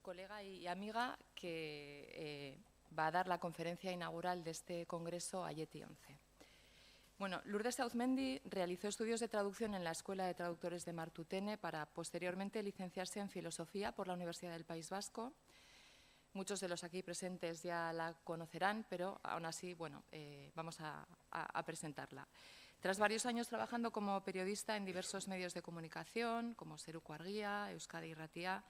Colega y amiga que va a dar la conferencia inaugural de este congreso Ayeti 11. Bueno, Lourdes Auzmendi realizó estudios de traducción en la Escuela de Traductores de Martutene para posteriormente licenciarse en Filosofía por la Universidad del País Vasco. Muchos de los aquí presentes ya la conocerán, pero aún así, bueno, vamos a presentarla. Tras varios años trabajando como periodista en diversos medios de comunicación, como Seruko Argia, Euskadi Irratia,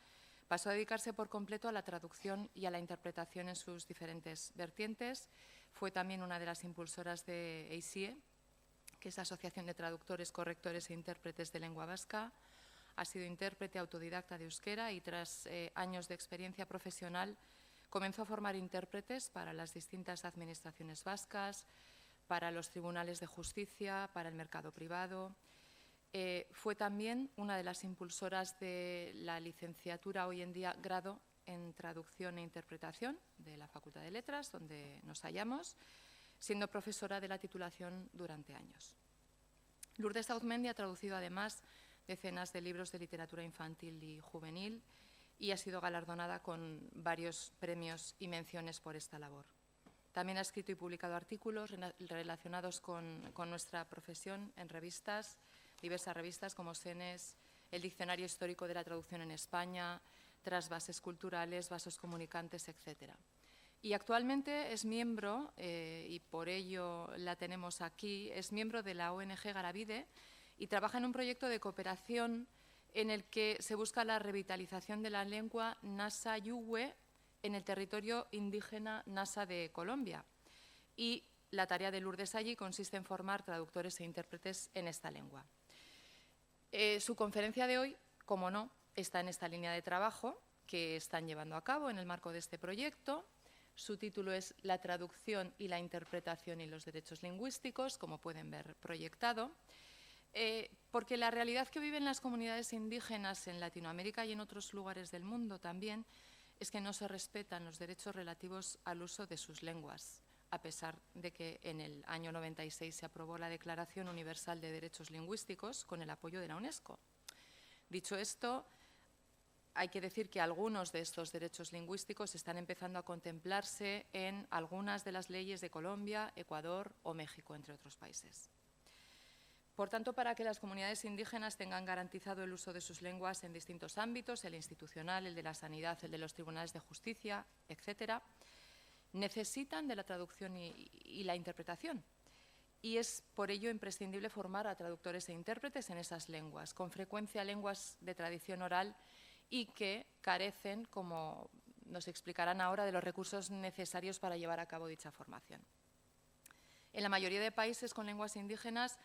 pasó a dedicarse por completo a la traducción y a la interpretación en sus diferentes vertientes. Fue también una de las impulsoras de ACIE, que es la Asociación de Traductores, Correctores e Intérpretes de Lengua Vasca. Ha sido intérprete autodidacta de euskera y tras años de experiencia profesional comenzó a formar intérpretes para las distintas administraciones vascas, para los tribunales de justicia, para el mercado privado. Fue también una de las impulsoras de la licenciatura, hoy en día grado en traducción e interpretación de la Facultad de Letras, donde nos hallamos, siendo profesora de la titulación durante años. Lourdes Auzmendi ha traducido además decenas de libros de literatura infantil y juvenil y ha sido galardonada con varios premios y menciones por esta labor. También ha escrito y publicado artículos relacionados con nuestra profesión en revistas, diversas revistas como Senes, el Diccionario Histórico de la Traducción en España, Trasvases Culturales, Vasos Comunicantes, etc. Y actualmente es miembro, y por ello la tenemos aquí, es miembro de la ONG Garabide y trabaja en un proyecto de cooperación en el que se busca la revitalización de la lengua Nasa Yuwe en el territorio indígena Nasa de Colombia. Y la tarea de Lourdes allí consiste en formar traductores e intérpretes en esta lengua. Su conferencia de hoy, como no, está en esta línea de trabajo que están llevando a cabo en el marco de este proyecto. Su título es La traducción y la interpretación y los derechos lingüísticos, como pueden ver proyectado, porque la realidad que viven las comunidades indígenas en Latinoamérica y en otros lugares del mundo también es que no se respetan los derechos relativos al uso de sus lenguas, a pesar de que en el año 96 se aprobó la Declaración Universal de Derechos Lingüísticos con el apoyo de la UNESCO. Dicho esto, hay que decir que algunos de estos derechos lingüísticos están empezando a contemplarse en algunas de las leyes de Colombia, Ecuador o México, entre otros países. Por tanto, para que las comunidades indígenas tengan garantizado el uso de sus lenguas en distintos ámbitos, el institucional, el de la sanidad, el de los tribunales de justicia, etc., necesitan de la traducción y la interpretación. Y es por ello imprescindible formar a traductores e intérpretes en esas lenguas, con frecuencia lenguas de tradición oral y que carecen, como nos explicarán ahora, de los recursos necesarios para llevar a cabo dicha formación. En la mayoría de países con lenguas indígenas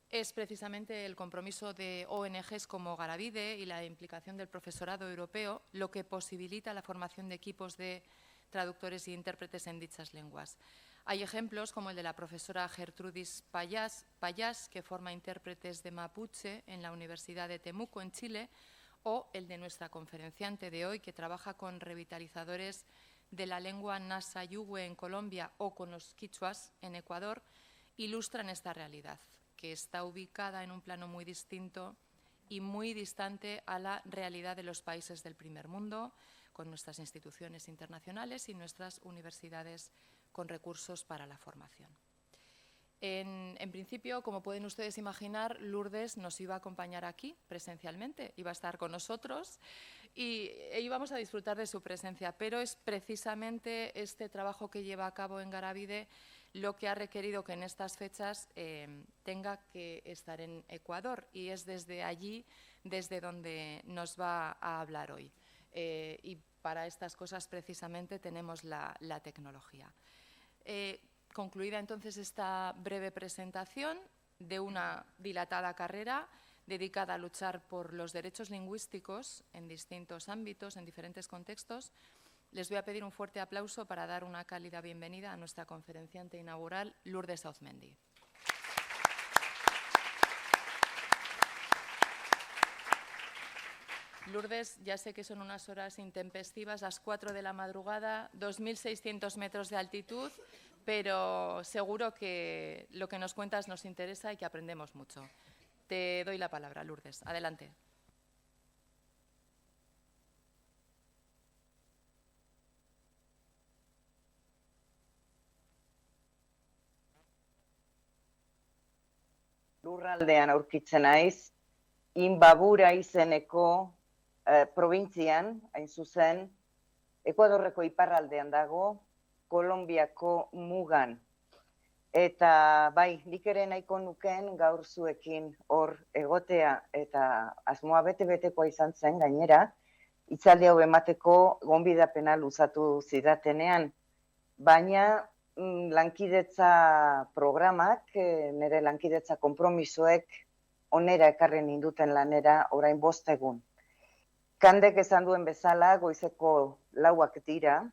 es precisamente el compromiso de ONGs como Garabide y la implicación del profesorado europeo lo que posibilita la formación de equipos de traductores e intérpretes en dichas lenguas. Hay ejemplos como el de la profesora Gertrudis Payás, que forma intérpretes de mapuche en la Universidad de Temuco, en Chile, o el de nuestra conferenciante de hoy, que trabaja con revitalizadores de la lengua Nasa Yuwe en Colombia o con los quichuas en Ecuador, ilustran esta realidad, que está ubicada en un plano muy distinto y muy distante a la realidad de los países del primer mundo, con nuestras instituciones internacionales y nuestras universidades con recursos para la formación. En principio, como pueden ustedes imaginar, Lourdes nos iba a acompañar aquí presencialmente, iba a estar con nosotros y íbamos a disfrutar de su presencia, pero es precisamente este trabajo que lleva a cabo en Garabide lo que ha requerido que en estas fechas tenga que estar en Ecuador, y es desde allí desde donde nos va a hablar hoy. Y para estas cosas precisamente tenemos la tecnología. Concluida entonces esta breve presentación de una dilatada carrera dedicada a luchar por los derechos lingüísticos en distintos ámbitos, en diferentes contextos, les voy a pedir un fuerte aplauso para dar una cálida bienvenida a nuestra conferenciante inaugural, Lourdes Auzmendi. Lourdes, ya sé que son unas horas intempestivas, las 4 de la madrugada, 2.600 metros de altitud, pero seguro que lo que nos cuentas nos interesa y que aprendemos mucho. Te doy la palabra, Lourdes. Adelante. lurraldean aurkitzen naiz, Imbabura izeneko probintzian, hain zuzen, Ekuadorreko iparraldean dago, Kolonbiako mugan. Eta bai, nik ere nahiko nuken gaur zuekin hor egotea eta asmoa bete-betekoa izan zen gainera, hitzaldi hau emateko gonbidapena luzatu zidatenean, baina lankidetza programak, nire lankidetza konpromisoek onera ekarri ninduten lanera orain 5 egun. Kandek esan duen bezala, goizeko 4 dira,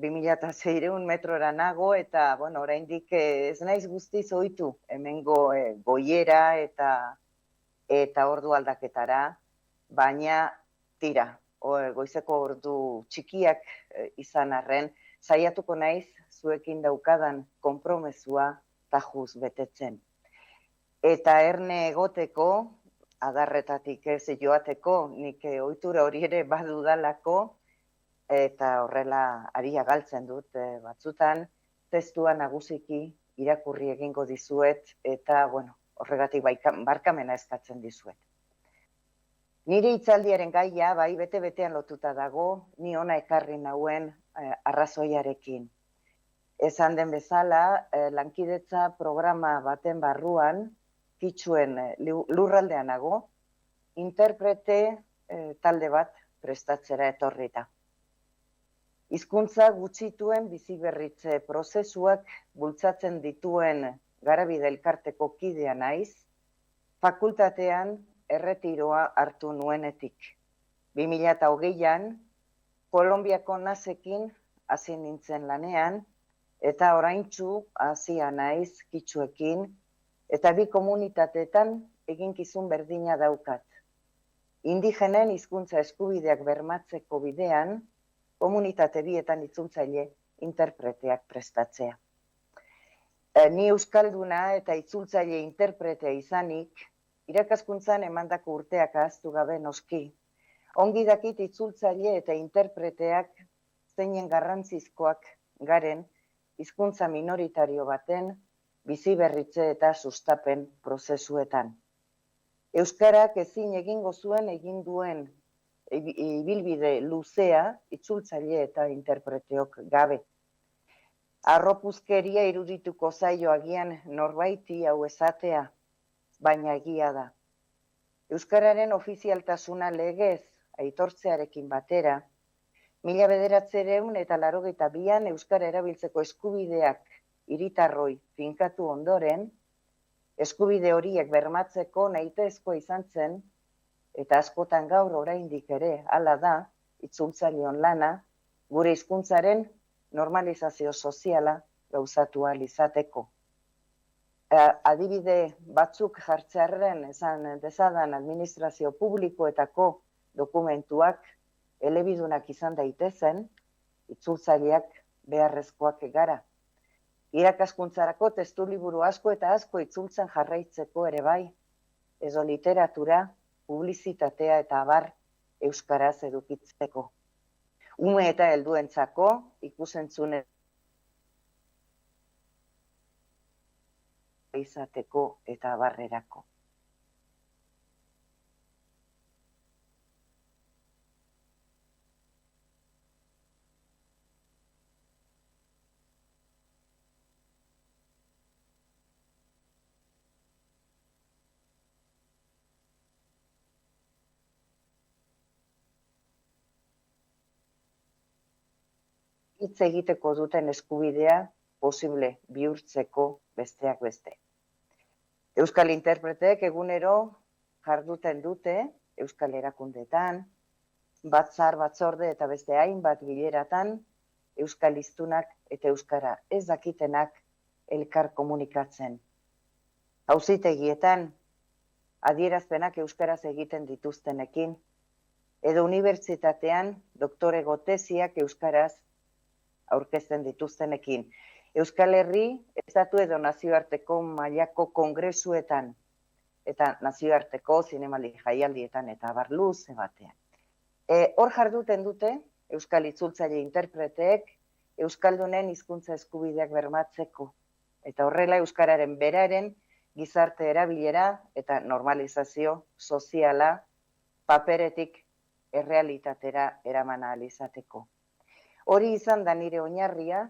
2600 metrora nago, eta oraindik ez naiz guztiz ohitu hemengo goiera eta ordu aldaketara, baina tira, goizeko ordu txikiak izan arren, saiatuko naiz zuekin daukadan konpromezua tajuz betetzen. Eta erne egoteko, adarretatik ez joateko, nik ohitura hori ere badudalako, eta horrela aria galtzen dut batzutan, testua nagusiki irakurri egingo dizuet, eta horregatik barkamena eskatzen dizuet. Nire hitzaldiaren gaia, bai, bete-betean lotuta dago, ni ona ekarri nauen arrazoiarekin. Esan den bezala, lankidetza programa baten barruan, Kitsuen lurraldean nago, interprete talde bat prestatzera etorrita. Hizkuntza gutxituen biziberritze prozesuak bultzatzen dituen Garabide elkarteko kidea naiz, fakultatean erretiroa hartu nuenetik. 2020an, Kolonbiako nasekin hasi nintzen lanean, eta oraintsu hasia naiz Kitsuekin, eta bi komunitateetan eginkizun berdina daukat. Indigenen hizkuntza eskubideak bermatzeko bidean, komunitate bietan itzultzaile interpreteak prestatzea. Ni euskalduna eta itzultzaile interpretea izanik, irakaskuntzan emandako urteak ahaztu gabe noski. Ongi dakit itzultzaile eta interpreteak zeinen garrantzizkoak garen hizkuntza minoritario baten biziberritze eta sustapen prozesuetan. Euskarak ezin egingo zuen egin duen ibilbide luzea itzultzaile eta interpreteok gabe. Arropuzkeria irudituko zaio agian norbaiti hau esatea, baina egia da. Euskararen ofizialtasuna legez aitortzearekin batera, 1982an euskara erabiltzeko eskubideak hiritarroi finkatu ondoren, eskubide horiek bermatzeko nahitaezkoa izan zen, eta askotan gaur oraindik ere hala da, itzultzaileon lana, gure hizkuntzaren normalizazio soziala gauzatu ahal izateko. Adibide batzuk jartzearren esan dezadan administrazio publikoetako dokumentuak elebidunak izan daitezen, itzultzaileak beharrezkoak gara. Irakaskuntzarako testuliburu asko eta asko itzultzen jarraitzeko ere bai, edo literatura, publizitatea eta abar euskaraz edukitzeko. Ume eta helduentzako ikusentzune izateko eta abarrerako. Hitz egiteko duten eskubidea posible bihurtzeko besteak beste. Euskal interpreteek egunero jarduten dute euskal erakundeetan, batzar, batzorde eta beste hainbat bileratan, euskal hiztunak eta euskara ez dakitenak elkar komunikatzen. Auzitegietan, adierazpenak euskaraz egiten dituztenekin, edo unibertsitatean doktorego tesiak euskaraz aurkezten dituztenekin. Euskal Herri, estatu edo nazioarteko mailako kongresuetan eta nazioarteko zinemali jaialdietan eta abar luze batean. Hor jarduten dute, euskal itzultzaile interpreteek, euskaldunen hizkuntza eskubideak bermatzeko. Eta horrela euskararen beraren gizarte erabilera eta normalizazio soziala paperetik errealitatera eraman ahal izateko. Hori izan da nire oinarria,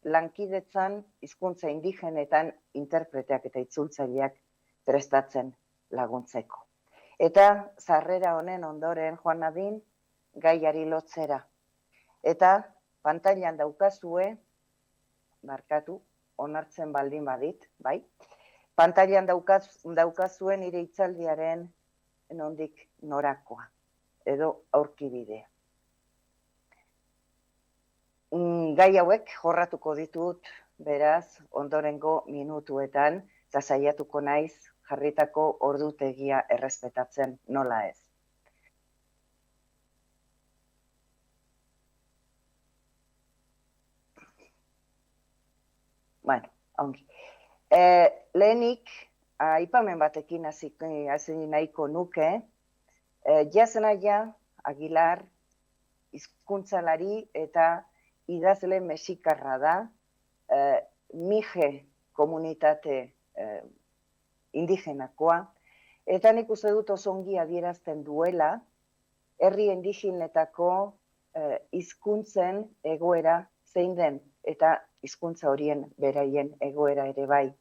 lankidetzan hizkuntza indigenetan interpreteak eta itzultzaileak prestatzen laguntzeko. Eta sarrera honen ondoren joan nadin gaiari lotzera. Eta pantailan daukazue, markatu, onartzen baldin badit, bai? Pantailan daukazuen nire hitzaldiaren nondik norakoa, edo aurkibidea. Gai hauek jorratuko ditut, beraz, ondorengo minutuetan, eta saiatuko naiz jarritako ordutegia errespetatzen, nola ez. Bueno, ongi. Lehenik, aipamen batekin hasi nahiko nuke, Jasnaia Aguilar hizkuntzalari eta idazle mexikarra da, Mije komunitate indigenakoa, eta nik uste dut oso ongi adierazten duela, herri indigenetako hizkuntzen egoera zein den, eta hizkuntza horien beraien egoera ere bai.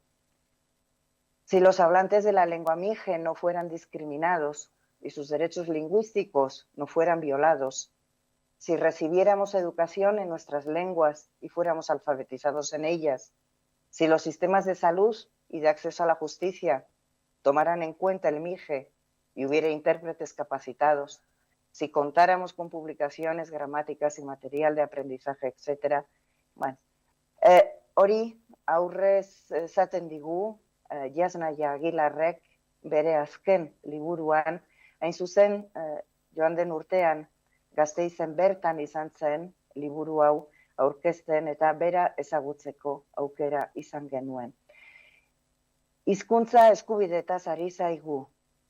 Si los hablantes de la lengua mije no fueran discriminados y sus derechos lingüísticos no fueran violados, si recibiéramos educación en nuestras lenguas y fuéramos alfabetizados en ellas, si los sistemas de salud y de acceso a la justicia tomaran en cuenta el mije y hubiera intérpretes capacitados, si contáramos con publicaciones, gramáticas y material de aprendizaje, etc. Bueno, hori aurrez esaten digu Jasnaia Aguilarrek bere azken liburuan, hain zuzen joan den urtean Gasteizen bertan izan zen liburu hau aurkezten eta bera ezagutzeko aukera izan genuen. Hizkuntza eskubideetaz ari zaigu,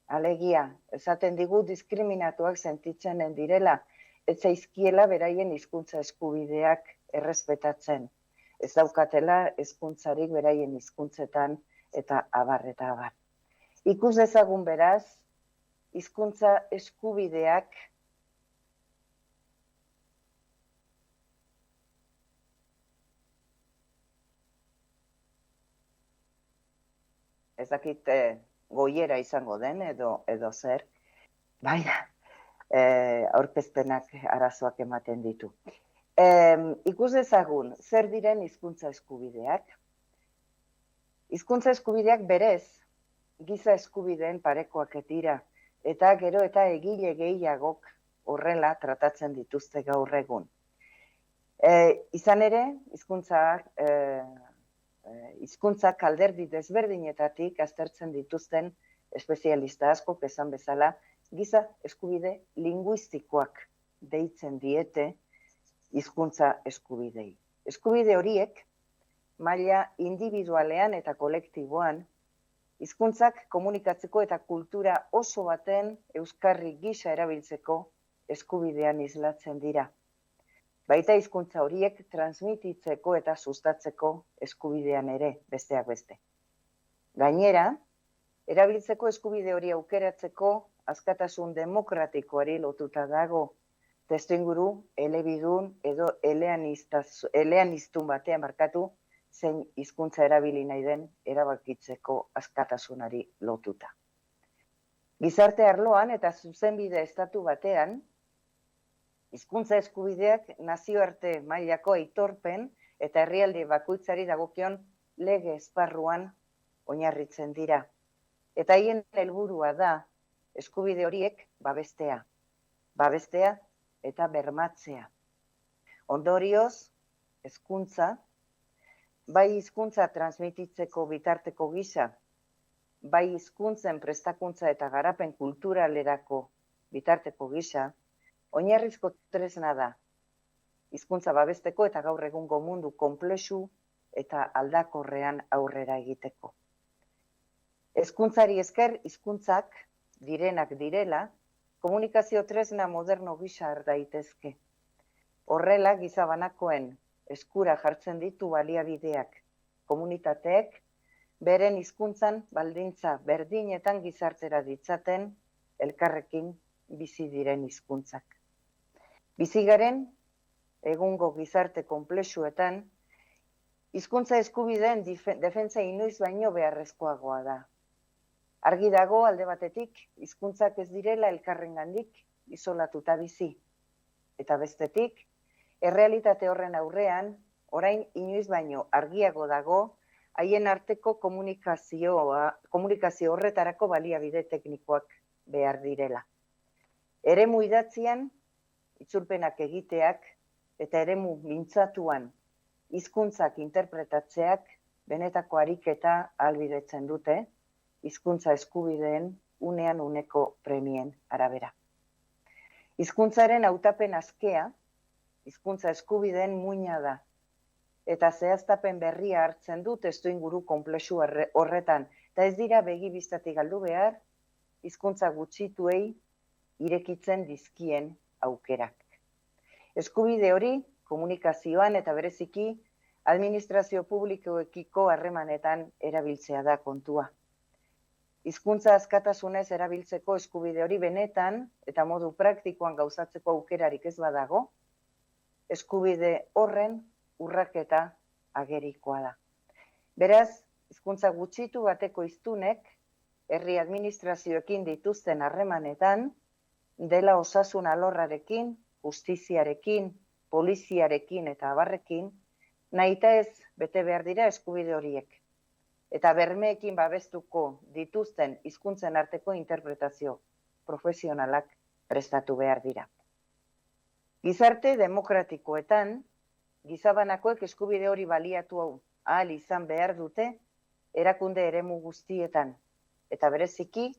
alegia, esaten digu diskriminatuak sentitzenen direla, ez zaizkiela beraien hizkuntza eskubideak errespetatzen. Ez daukatela hizkuntzarik beraien hizkuntzetan eta abar eta abar. Ikus dezagun beraz, hizkuntza eskubideak ez dakit goiera izango den edo zer, baina aurkezpenak arazoak ematen ditu. Ikus dezagun, zer diren hizkuntza eskubideak? Hizkuntza eskubideak berez, giza eskubideen parekoak dira, eta gero eta egile gehiagok horrela tratatzen dituzte gaur egun. Izan ere, hizkuntzak alderdi desberdinetatik aztertzen dituzten espezialista askok esan bezala, giza eskubide linguistikoak deitzen diete hizkuntza eskubidei. Eskubide horiek, maila individualean eta kolektiboan, hizkuntzak komunikatzeko eta kultura oso baten euskarri gisa erabiltzeko eskubidean islatzen dira. Baita hizkuntza horiek transmititzeko eta sustatzeko eskubidean ere, besteak beste. Gainera, erabiltzeko eskubide hori aukeratzeko askatasun demokratikoari lotuta dago, testuinguru elebidun edo eleaniztun batean markatu, zein hizkuntza erabili nahi den erabakitzeko askatasunari lotuta. Gizarte arloan eta zuzenbide estatu batean, hizkuntza eskubideak nazioarte mailako aitorpen eta herrialde bakoitzari dagokion lege esparruan oinarritzen dira. Eta haien helburua da eskubide horiek babestea eta bermatzea. Ondorioz, hezkuntza, bai hizkuntza transmititzeko bitarteko gisa, bai hizkuntzen prestakuntza eta garapen kulturalerako bitarteko gisa, oinarrizko tresna da, hizkuntza babesteko eta gaur egungo mundu konplexu eta aldakorrean aurrera egiteko. Hezkuntzari esker hizkuntzak direnak direla, komunikazio tresna moderno gisa har daitezke. Horrela gizabanakoen eskura jartzen ditu baliabideak, komunitateek beren hizkuntzan baldintza berdinetan gizartera ditzaten elkarrekin bizi diren hizkuntzak. Bizi garen egungo gizarte konplexuetan hizkuntza eskubideen defentsa inoiz baino beharrezkoagoa da. Argi dago alde batetik hizkuntzak ez direla elkarrengandik isolatuta bizi. Eta bestetik, errealitate horren aurrean, orain inoiz baino argiago dago haien arteko komunikazio horretarako baliabide teknikoak behar direla. Eremu idatzian, itzulpenak egiteak eta eremu mintzatuan hizkuntzak interpretatzeak benetako ariketa ahalbidetzen dute hizkuntza eskubideen unean uneko premien arabera. Hizkuntzaren hautapen askea, hizkuntza eskubideen muina da, eta zehaztapen berria hartzen du testuinguru konplexu horretan, eta ez dira begi bistatik galdu behar, hizkuntza gutxituei irekitzen dizkien aukerak. Eskubide hori, komunikazioan eta bereziki, administrazio publikoekiko harremanetan erabiltzea da kontua. Hizkuntza askatasunez erabiltzeko eskubide hori benetan eta modu praktikoan gauzatzeko aukerarik ez badago, eskubide horren urraketa agerikoa da. Beraz, hizkuntza gutxitu bateko hiztunek herri administrazioekin dituzten harremanetan dela osasun alorrarekin, justiziarekin, poliziarekin eta abarrekin, nahita ez bete behar dira eskubide horiek. Eta bermeekin babestuko dituzten hizkuntzen arteko interpretazio profesionalak prestatu behar dira. Gizarte demokratikoetan, gizabanakoek eskubide hori baliatu ahal izan behar dute erakunde eremu guztietan, eta bereziki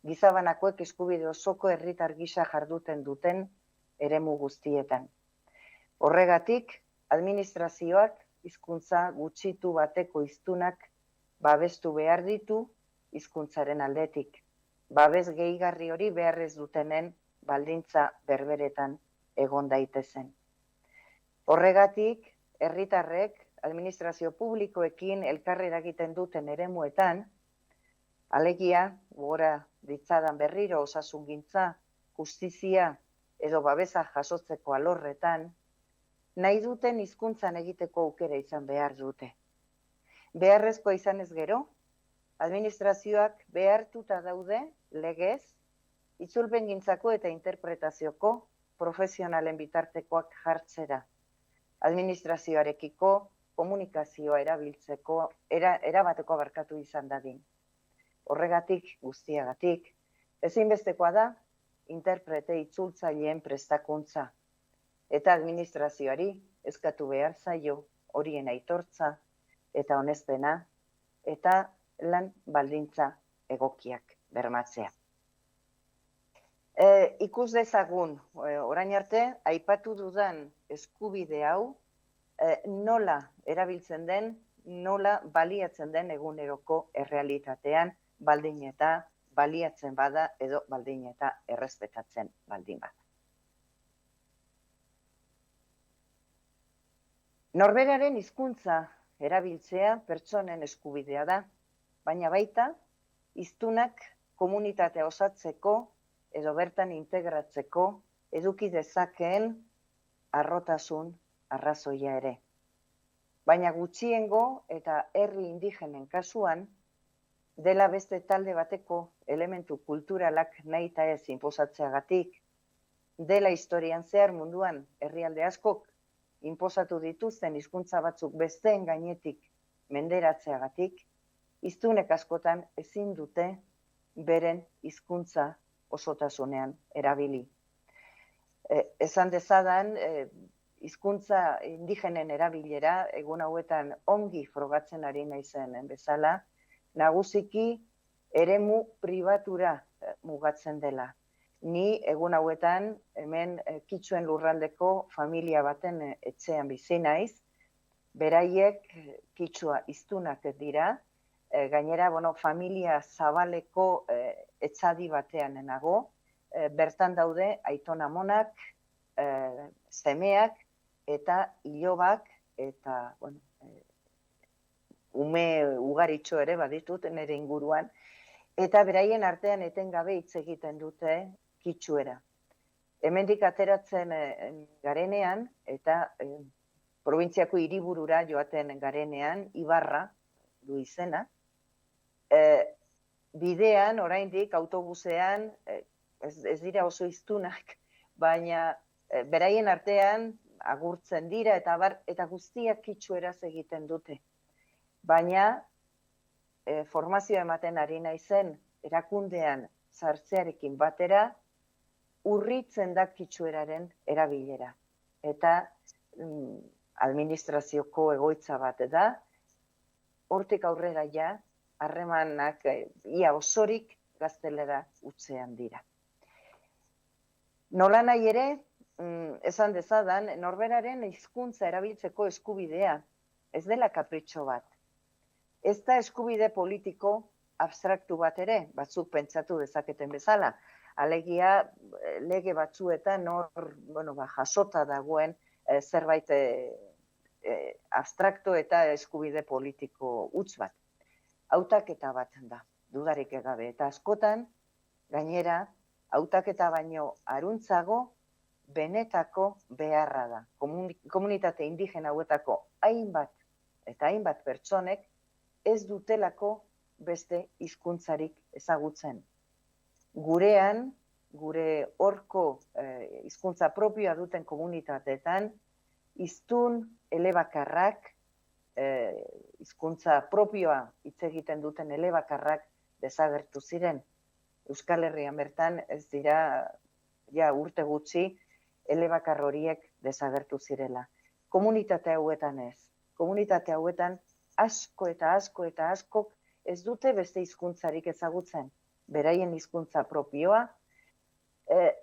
gizabanakoek eskubide osoko herritar gisa jarduten duten eremu guztietan. Horregatik, administrazioak hizkuntza gutxitu bateko hiztunak babestu behar ditu hizkuntzaren aldetik. Babes gehigarri hori beharrez dutenen baldintza berberetan egon daitezen. Horregatik, herritarrek administrazio publikoekin elkarri eragiten duten eremuetan, alegia, gora ditzadan berriro osasungintza, justizia edo babesa jasotzeko alorretan, nahi duten hizkuntzan egiteko aukera izan behar dute. Beharrezkoa izanez gero, administrazioak behartuta daude legez, itzulpengintzako eta interpretazioko profesionalen bitartekoak jartzera. Administrazioarekiko komunikazioa erabateko abarkatu izan dadin. Horregatik, guztiagatik, ezinbestekoa da interprete itzultzaileen prestakuntza eta administrazioari eskatu behar zaio horien aitortza eta onespena eta lan baldintza egokiak bermatzea. Ikus dezagun, orain arte, aipatu dudan eskubide hau nola erabiltzen den, nola baliatzen den eguneroko errealitatean, baldin eta baliatzen bada edo baldin eta errespetatzen baldin bada. Norberaren hizkuntza erabiltzea pertsonen eskubidea da, baina baita hiztunak komunitatea osatzeko edo bertan integratzeko eduki dezakeen harrotasun arrazoia ere. Baina gutxiengo eta herri indigenen kasuan, dela beste talde bateko elementu kulturalak nahita ez inposatzeagatik, dela historian zehar munduan herrialde askok inposatu dituzten hizkuntza batzuk besteen gainetik menderatzeagatik, hiztunek askotan ezin dute beren hizkuntza osotasunean erabili. Esan dezadan, hizkuntza indigenen erabilera egun hauetan ongi frogatzen ari naizen bezala, nagusiki eremu pribatura mugatzen dela. Ni egun hauetan hemen Kitsuen lurraldeko familia baten etxean bizi naiz, beraiek Kitsua hiztunak dira, gainera familia zabaleko etxadi batean nago, bertan daude aiton-amonak, semeak eta ilobak eta ume ugaritxo ere baditut nire inguruan, eta beraien artean etengabe hitz egiten dute kitxuera. Hemendik ateratzen garenean, eta probintziako hiriburura joaten garenean, Ibarra du izena, bidean, oraindik autobusean, ez dira oso hiztunak, baina beraien artean agurtzen dira eta guztiak kitxueraz egiten dute. Baina formazioa ematen ari naizen erakundean sartzearekin batera, urritzen da kitxueraren erabilera. Eta administrazioko egoitza bat da, hortik aurrera ja, harremanak ia osorik gaztelera utzean dira. Nola nahi ere, esan dezadan, norberaren hizkuntza erabiltzeko eskubidea, ez dela kapritxo bat. Ez da eskubide politiko abstraktu bat ere, batzuk pentsatu dezaketen bezala. Alegia, lege batzuetan jasota dagoen zerbait abstrakto eta eskubide politiko huts bat. Hautaketa bat da, dudarik egabe. Eta askotan, gainera, hautaketa baino aruntzago, benetako beharra da. Komunitate indigena hauetako hainbat pertsonek ez dutelako beste hizkuntzarik ezagutzen. Gurean, gure horko hizkuntza propioa duten komunitateetan, hiztun elebakarrak, hizkuntza propioa hitz egiten duten elebakarrak desagertu ziren. Euskal Herrian bertan ez dira ja urte gutxi elebakar horiek desagertu zirela. Komunitate hauetan ez. Komunitate hauetan asko eta askok ez dute beste hizkuntzarik ezagutzen. Beraien hizkuntza propioa,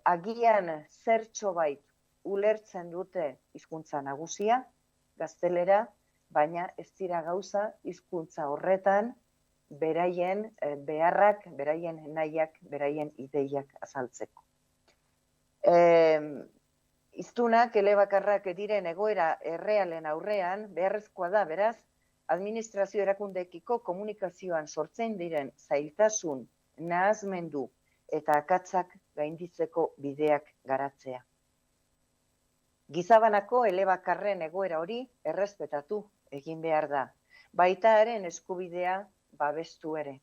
agian zertxobait ulertzen dute hizkuntza nagusia, gaztelera, baina ez dira gauza hizkuntza horretan beraien beharrak, beraien nahiak, beraien ideiak azaltzeko. Hiztunak elebakarrak diren egoera errealen aurrean, beharrezkoa da, beraz, administrazio erakundeekiko komunikazioan sortzen diren zailtasun, nahazmendu eta akatsak gainditzeko bideak garatzea. Gizabanako elebakarren egoera hori errespetatu egin behar da, baita haren eskubidea babestu ere.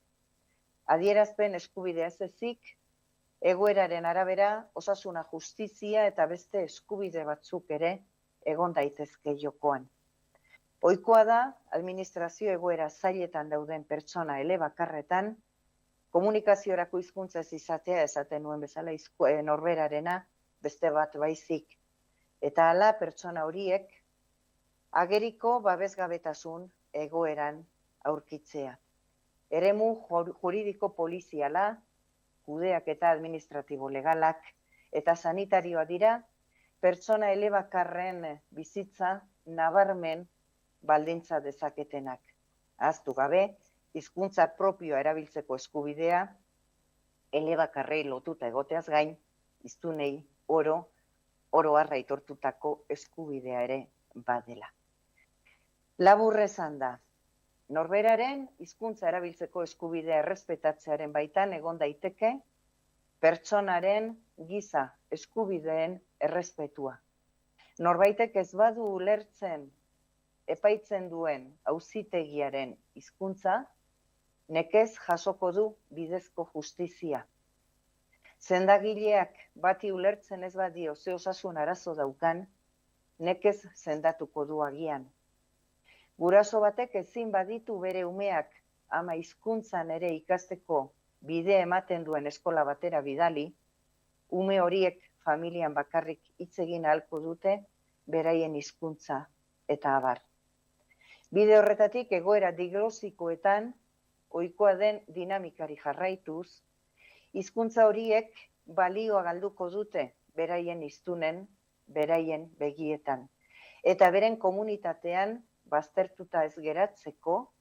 Adierazpen eskubidea ez ezik, egoeraren arabera osasuna, justizia eta beste eskubide batzuk ere egon daitezke jokoan. Ohikoa da, administrazio egoera zailetan dauden pertsona elebakarretan, komunikaziorako hizkuntza ez izatea esaten nuen bezala norberarena beste bat baizik. Eta hala pertsona horiek ageriko babesgabetasun egoeran aurkitzea. Eremu juridiko poliziala, kudeak eta administratibo legalak eta sanitarioa dira, pertsona elebakarren bizitza nabarmen baldintza dezaketenak. Ahaztu gabe, hizkuntza propioa erabiltzeko eskubidea, elebakarrei lotuta egoteaz gain, hiztunei oro har aitortutako eskubidea ere badela. Labur esan da, norberaren hizkuntza erabiltzeko eskubidea errespetatzearen baitan egon daiteke pertsonaren giza eskubideen errespetua. Norbaitek ez badu ulertzen epaitzen duen auzitegiaren hizkuntza, nekez jasoko du bidezko justizia. Sendagileak bati ulertzen ez badio ze osasun arazo daukan, nekez sendatuko du agian. Guraso batek ezin baditu bere umeak ama hizkuntzan ere ikasteko bide ematen duen eskola batera bidali, ume horiek familian bakarrik hitz egin ahalko dute beraien hizkuntza eta abar. Bide horretatik egoera diglosikoetan ohikoa den dinamikari jarraituz, hizkuntza horiek balioa galduko dute beraien hiztunen, beraien begietan. Eta beren komunitatean baztertuta ez geratzeko,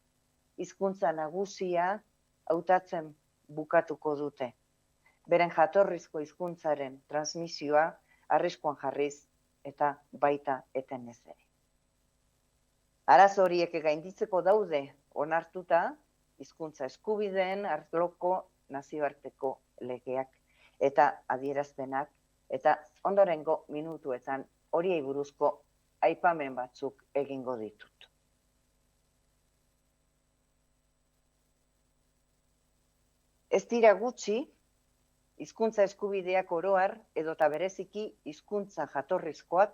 hizkuntza nagusia hautatzen bukatuko dute. Beren jatorrizko hizkuntzaren transmisioa arriskuan jarriz eta baita etenez ere. Arazo horiek gainditzeko daude onartuta hizkuntza eskubideen arloko nazioarteko legeak eta adierazpenak, eta ondorengo minutuetan horiei buruzko aipamen batzuk egingo ditut. Ez dira gutxi, hizkuntza eskubideak oroar edota bereziki hizkuntza jatorrizkoak,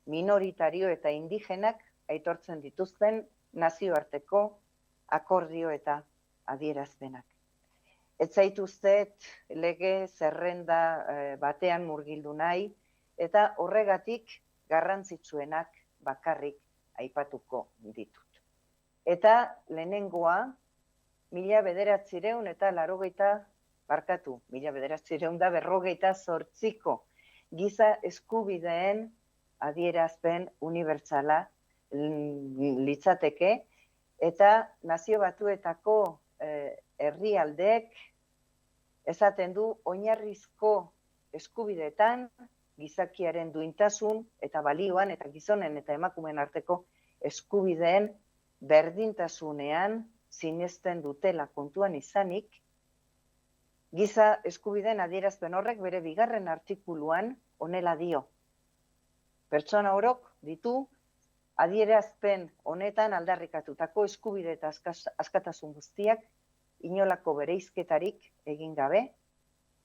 minoritario eta indigenak aitortzen dituzten nazioarteko akordio eta adierazpenak. Ez zaituztet lege zerrenda batean murgildu nahi, eta horregatik garrantzitsuenak bakarrik aipatuko ditut. Eta lehenengoa, 1998ko giza eskubideen adierazpen unibertsala litzateke, eta Nazio Batuetako herrialdeek esaten du oinarrizko eskubideetan gizakiaren duintasun eta balioan eta gizonen eta emakumeen arteko eskubideen berdintasunean sinesten dutela kontuan izanik, giza eskubideen adierazpen horrek bere bigarren artikuluan honela dio. Pertsona orok ditu adierazpen honetan aldarrikatutako eskubide eta askatasun guztiak inolako bereizketarik egin gabe,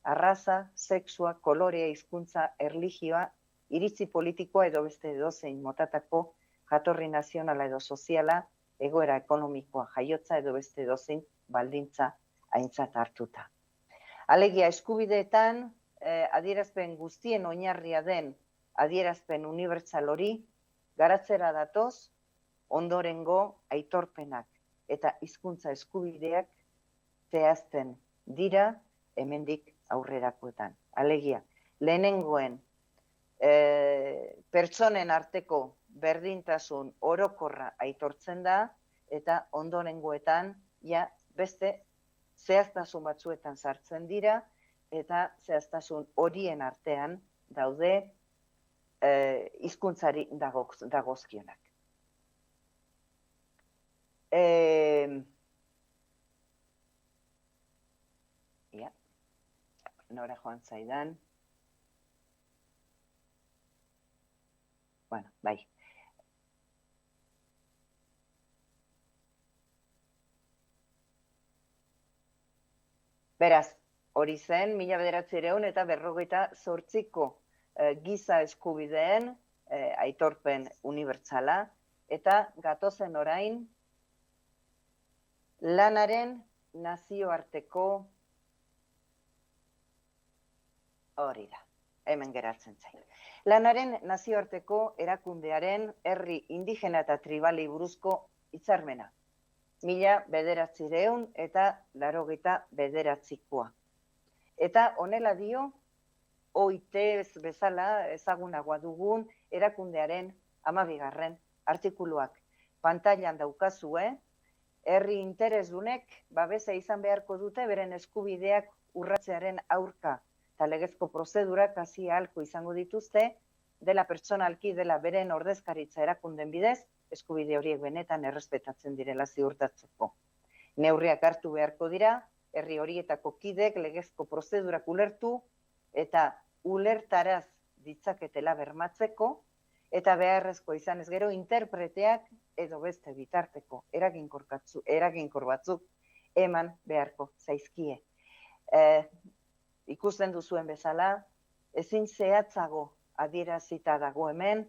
arraza, sexua, kolorea, hizkuntza, erlijioa, iritzi politikoa edo beste edozein motatako jatorri nazionala edo soziala, egoera ekonomikoa, jaiotza edo beste edozein baldintza aintzat hartuta. Alegia eskubideetan adierazpen guztien oinarria den adierazpen unibertsal hori garatzera datoz ondorengo aitorpenak eta hizkuntza eskubideak zehazten dira hemendik aurrerakoetan. Alegia, lehenengoen pertsonen arteko berdintasun orokorra aitortzen da, eta ondorengoetan beste zehaztasun batzuetan sartzen dira, eta zehaztasun horien artean daude hizkuntzari dagozkionak. Nora joan zaidan. Bueno, bai. Beraz, hori zen, 1998ko giza eskubideen aitorpen unibertsala, eta gatozen orain lanaren nazioarteko hori da, hemen geratzen zain. Lanaren nazioarteko erakundearen herri indigena eta tribali buruzko hitzarmena. 1989koa. Eta honela dio, OIT bezala ezagunagoa dugun erakundearen 12. artikuluak. Pantailan daukazue, herri interesdunek babesa izan beharko dute beren eskubideak urratzearen aurka eta legezko prozedurak hasi ahalko izango dituzte, dela pertsonalki dela beren ordezkaritza erakunden bidez, eskubide horiek benetan errespetatzen direla ziurtatzeko. Neurriak hartu beharko dira, herri horietako kidek legezko prozedurak ulertu eta ulertaraz ditzaketela bermatzeko, eta beharrezko izan ez gero interpreteak edo beste bitarteko eraginkor batzuk eman beharko zaizkie. Ikusten duzuen bezala, ezin zehatzago adierazita dago hemen,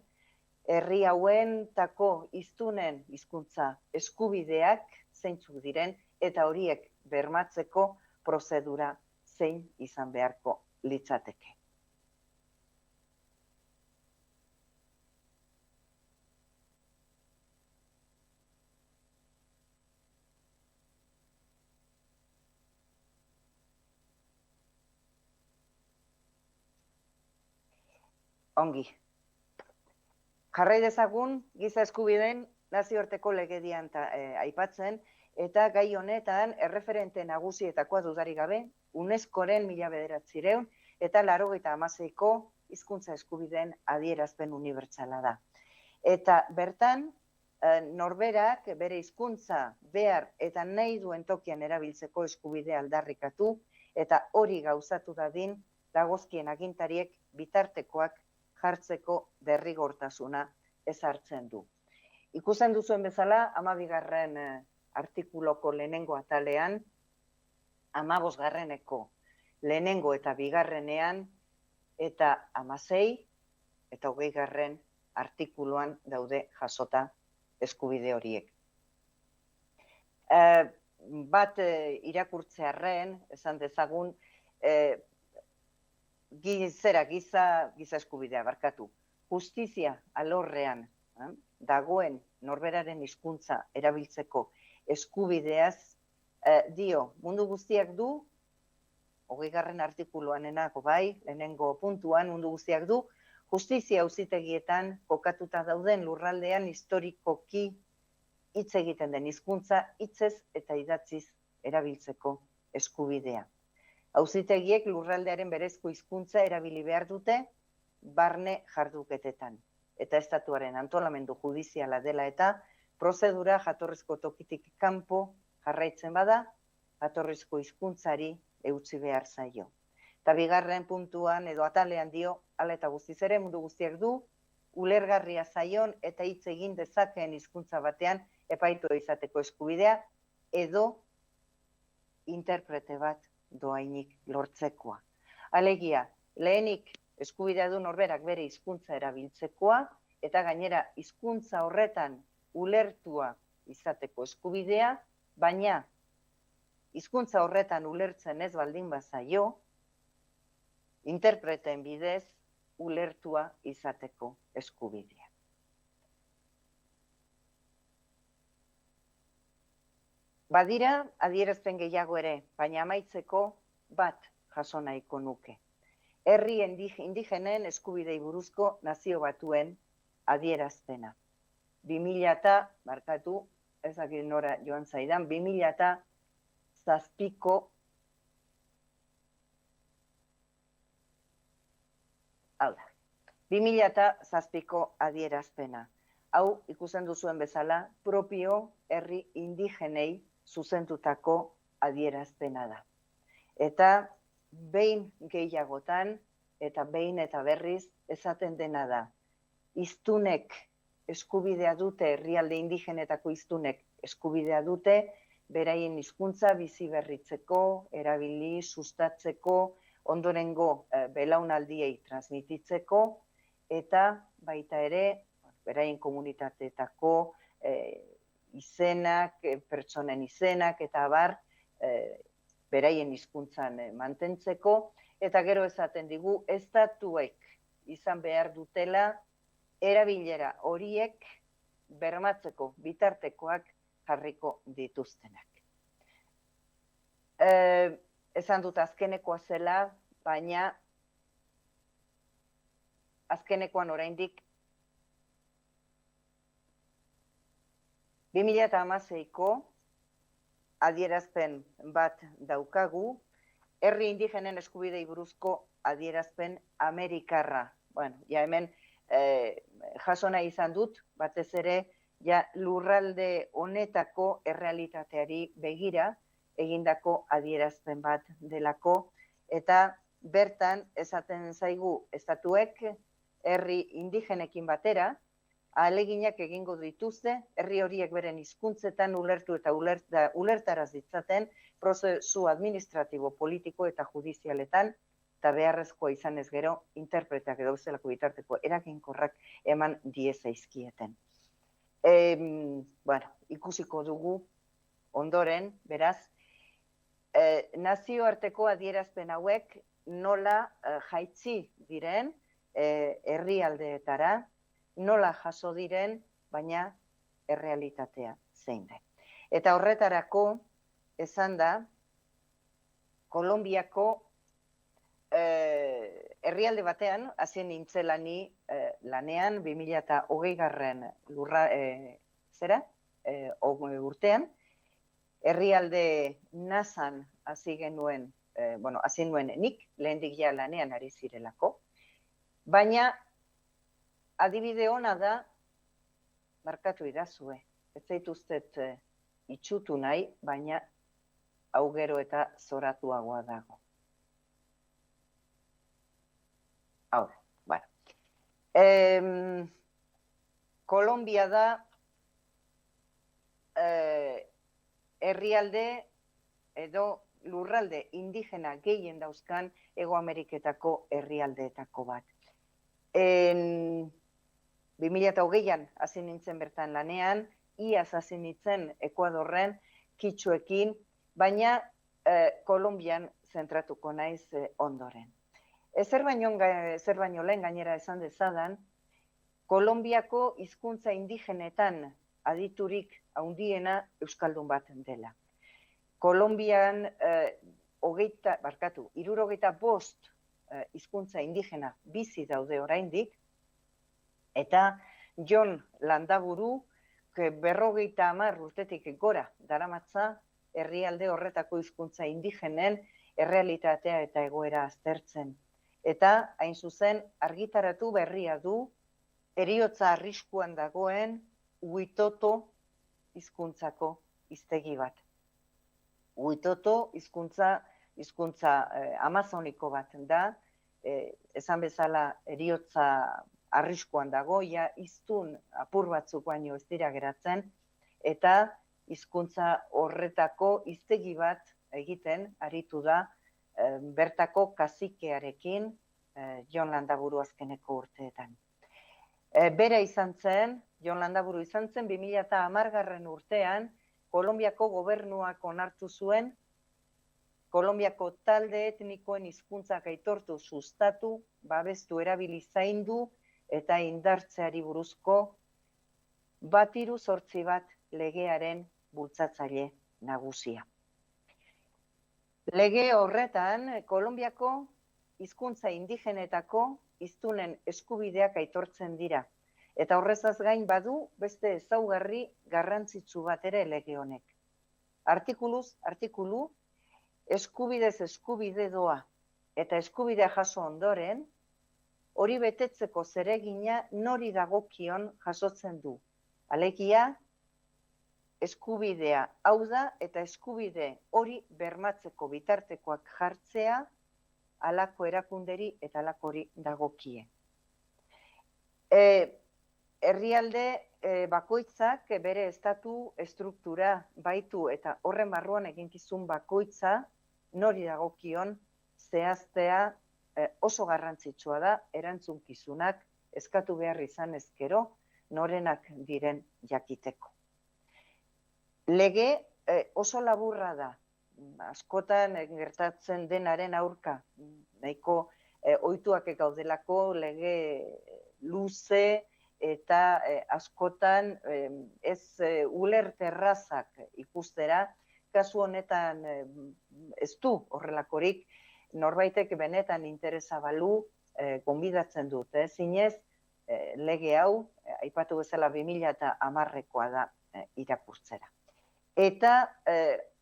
herri hauentako hiztunen hizkuntza eskubideak zeintzuk diren, eta horiek bermatzeko prozedura zein izan beharko litzateke. Ongi. Jarrai dezagun giza eskubideen nazioarteko legedian aipatzen, eta gai honetan erreferente nagusietakoa dudarik gabe, UNESCOren 1900 eta 1996ko hizkuntza eskubideen adierazpen unibertsala da. Eta bertan, norberak bere hizkuntza behar eta nahi duen tokian erabiltzeko eskubidea aldarrikatu eta hori gauzatu dadin dagozkien agintariek bitartekoak jartzeko derrigortasuna ezartzen du. Ikusten duzuen bezala, 12. artikuloko lehenengo atalean, 15. lehenengo eta bigarrenean, eta 16 eta 20. artikuluan daude jasota eskubide horiek. Bat irakurtzearren, esan dezagun, giza eskubidea barkatu. Justizia alorrean dagoen norberaren hizkuntza erabiltzeko eskubideaz dio mundu guztiak du, 20. artikuluan enako bai, lehenengo puntuan mundu guztiak du, justizia auzitegietan kokatuta dauden lurraldean historikoki hitz egiten den hizkuntza hitzez eta idatziz erabiltzeko eskubidea. Auzitegiek lurraldearen berezko hizkuntza erabili behar dute barne jarduketetan. Eta estatuaren antolamendu judiziala dela eta prozedura jatorrizko tokitik kanpo jarraitzen bada, jatorrizko hizkuntzari eutsi behar zaio. Eta bigarren puntuan edo atalean dio, hala eta guztiz ere mundu guztiak du, ulergarria zaion eta hitz egin dezakeen hizkuntza batean epaitua izateko eskubidea edo interprete bat dohainik lortzekoa. Alegia, lehenik eskubidea du norberak bere hizkuntza erabiltzekoa eta gainera hizkuntza horretan ulertua izateko eskubidea, baina hizkuntza horretan ulertzen ez baldin bazaio, interpreten bidez ulertua izateko eskubidea. Badira, adierazpen gehiago ere, baina amaitzeko bat jaso nahiko nuke. Herri indigenen eskubidei buruzko Nazio Batuen adierazpena. 2000 markatu, ezakit nora joan zaidan, 2007ko hau da, 2007ko adierazpena. Hau, ikusten duzuen bezala, propio herri indigenei zuzentutako adierazpena da. Eta behin gehiagotan, eta behin eta berriz, esaten dena da. Hiztunek eskubidea dute, herrialde indigenetako hiztunek eskubidea dute, beraien hizkuntza bizi berritzeko, erabili, sustatzeko, ondorengo belaunaldiei transmititzeko, eta baita ere, beraien komunitateetako izenak, pertsonen izenak, eta abar, beraien hizkuntzan mantentzeko, eta gero esaten digu, estatuek izan behar dutela, erabilera horiek bermatzeko bitartekoak jarriko dituztenak. Esan dut azkenekoa zela, baina azkenekoan oraindik 2016ko adierazpen bat daukagu, herri indigenen eskubidei buruzko adierazpen amerikarra. Bueno, ja hemen jasona izan dut, batez ere, ja lurralde honetako errealitateari begira, egindako adierazpen bat delako, eta bertan esaten zaigu estatuek herri indigenekin batera, ahaleginak egingo dituzte, herri horiek beren hizkuntzetan ulertu eta ulertaraz ditzaten, prozesu administratibo, politiko eta judizialetan, eta beharrezkoa izan ez gero, interpretak edo zelako bitarteko eraginkorrak eman diezaizkieten. Bueno, ikusiko dugu ondoren, beraz, nazioarteko adierazpen hauek nola jaitsi diren herrialdeetara, nola jaso diren, baina errealitatea zein den. Eta horretarako esan da, Kolonbiako herrialde batean, hazien nintzela ni lanean, 2020 urtean, herrialde nazan hasi genuen, hasi nuen nik, lehendik ja lanean ari zirelako, baina adibide ona da markatu idazue. Ez zaituztet itxutu nahi, baina hau gero eta zoratuagoa dago. Hau, bueno. Kolombia da herrialde edo lurralde indigena gehien dauzkan Hego Ameriketako herrialdeetako bat. 2008an hasi nintzen bertan lanean, iaz hasi nintzen Ekuadorren kitxuekin, baina Kolombian zentratuko naiz ondoren. Zer baino lehen gainera esan dezadan, Kolombiako hizkuntza indigenetan aditurik handiena euskaldun bat dela. Kolombian 75 hizkuntza indigena bizi daude oraindik, eta Jon Landaburu 50 urtetik gora daramatza herrialde horretako hizkuntza indigenen errealitatea eta egoera aztertzen. Eta hain zuzen argitaratu berria du heriotza arriskuan dagoen Huitoto hizkuntzako hiztegi bat. Huitoto hizkuntza amazoniko bat da, esan bezala heriotza arriskuan dago, ja hiztun apur batzuk baino ez dira geratzen, eta hizkuntza horretako hiztegi bat egiten aritu da bertako kazikearekin Jon Landaburu azkeneko urteetan. Bera izan zen, Jon Landaburu izan zen, 2010 urtean, Kolombiako gobernuak onartu zuen, Kolombiako talde etnikoen hizkuntzak aitortu, sustatu, babestu, erabili, zaindu eta indartzeari buruzko 1381 legearen bultzatzaile nagusia. Lege horretan, Kolombiako hizkuntza indigenetako hiztunen eskubideak aitortzen dira. Eta horrezaz gain badu beste ezaugarri garrantzitsu bat ere lege honek. Artikuluz artikulu, eskubidez eskubide doa eta eskubidea jaso ondoren, hori betetzeko zeregina nori dagokion jasotzen du. Alegia, eskubidea hau da eta eskubide hori bermatzeko bitartekoak jartzea halako erakunderi eta halakori dagokie. Herrialde bakoitzak bere estatu estruktura baitu eta horren barruan eginkizun bakoitza nori dagokion zehaztea oso garrantzitsua da, erantzunkizunak eskatu behar izan ezkero norenak diren jakiteko. Lege oso laburra da, askotan gertatzen denaren aurka, nahiko ohituak gaudelako lege luze eta askotan ez ulerterrazak ikustera, kasu honetan ez du horrelakorik, norbaitek benetan interesa balu gonbidatzen dut. Zinez, lege hau, aipatu bezala 2010koa da irakurtzera. Eta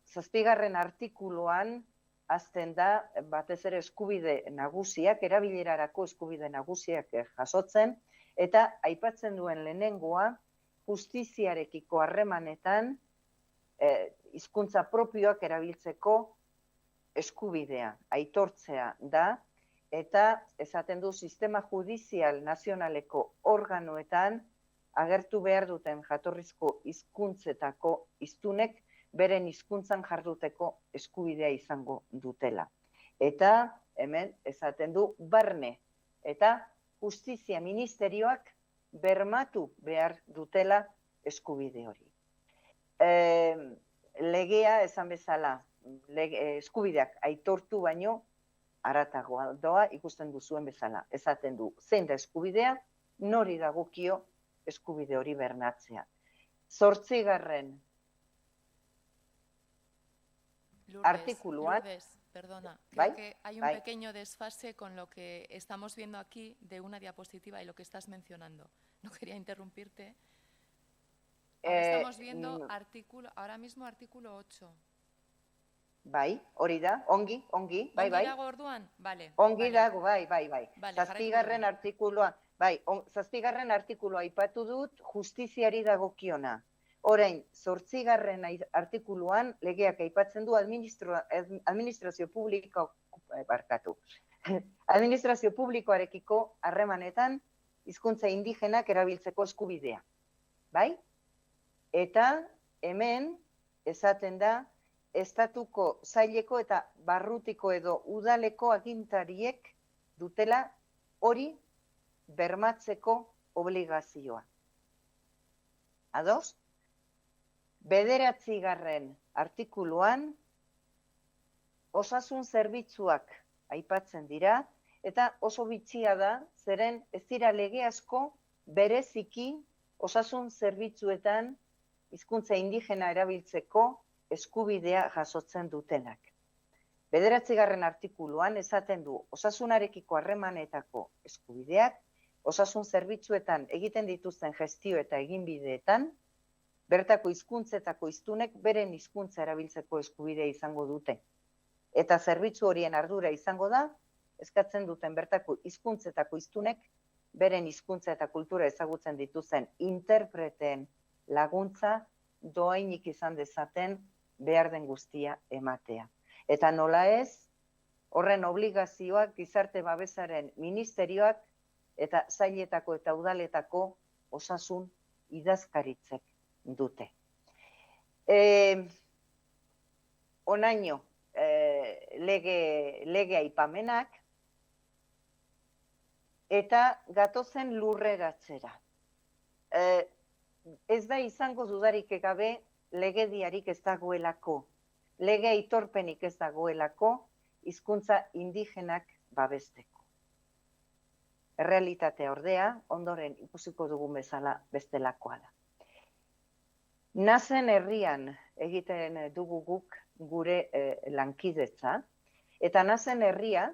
7. artikuluan azten da batez ere eskubide nagusiak, erabilerarako eskubide nagusiak jasotzen, eta aipatzen duen lehenengoa justiziarekiko harremanetan hizkuntza propioak erabiltzeko eskubidea, aitortzea da, eta esaten du sistema judizial nazionaleko organoetan agertu behar duten jatorrizko hizkuntzetako hiztunek beren hizkuntzan jarduteko eskubidea izango dutela. Eta hemen esaten du barne eta justizia ministerioak bermatu behar dutela eskubide hori. Legea esan bezala eskubideak aitortu baino haratagoa doa ikusten duzuen bezala. Esaten du zein da eskubidea, nori dagokio eskubide hori bermatzea. 8. artikuluan. Lourdes, perdona, creo que hay un pequeño desfase con lo que estamos viendo aquí de una diapositiva y lo que estás mencionando. No quería interrumpirte. Estamos viendo ahora mismo artículo 8. Bai, hori da, ongi, bai. Ongi dago orduan? Vale. Ongi dago, bai. Vale, 7. artikuluan, Bai, 7. artikulua aipatu dut, justiziari dagokiona. Orain, 8. artikuluan legeak aipatzen du administrazio publikoarekiko harremanetan hizkuntza indigenak erabiltzeko eskubidea. Bai? Eta hemen esaten da estatuko saileko eta barrutiko edo udaleko agintariek dutela hori bermatzeko obligazioa. Ados? 9. artikuluan osasun zerbitzuak aipatzen dira, eta oso bitxia da, zeren ez dira lege asko bereziki osasun zerbitzuetan hizkuntza indigena erabiltzeko eskubidea jasotzen dutenak. 9. artikuluan esaten du osasunarekiko harremanetako eskubideak, osasun zerbitzuetan egiten dituzten gestio eta eginbideetan, bertako hizkuntzetako hiztunek beren hizkuntza erabiltzeko eskubidea izango dute. Eta zerbitzu horien ardura izango da, eskatzen duten bertako hizkuntzetako hiztunek beren hizkuntza eta kultura ezagutzen dituzten interpreten laguntza dohainik izan dezaten behar den guztia ematea. Eta nola ez, horren obligazioak gizarte babesaren ministerioak eta sailetako eta udaletako osasun idazkaritzek dute. Onaino lege aipamenak eta gatozen lurreratzera. Ez da izango dudarik gabe legediarik ez dagoelako, lege aitorpenik ez dagoelako hizkuntza indigenak babesteko. Errealitatea ordea, ondoren ikusiko dugun bezala bestelakoa da. Nazen herrian egiten dugu guk gure lankidetza, eta nazen herria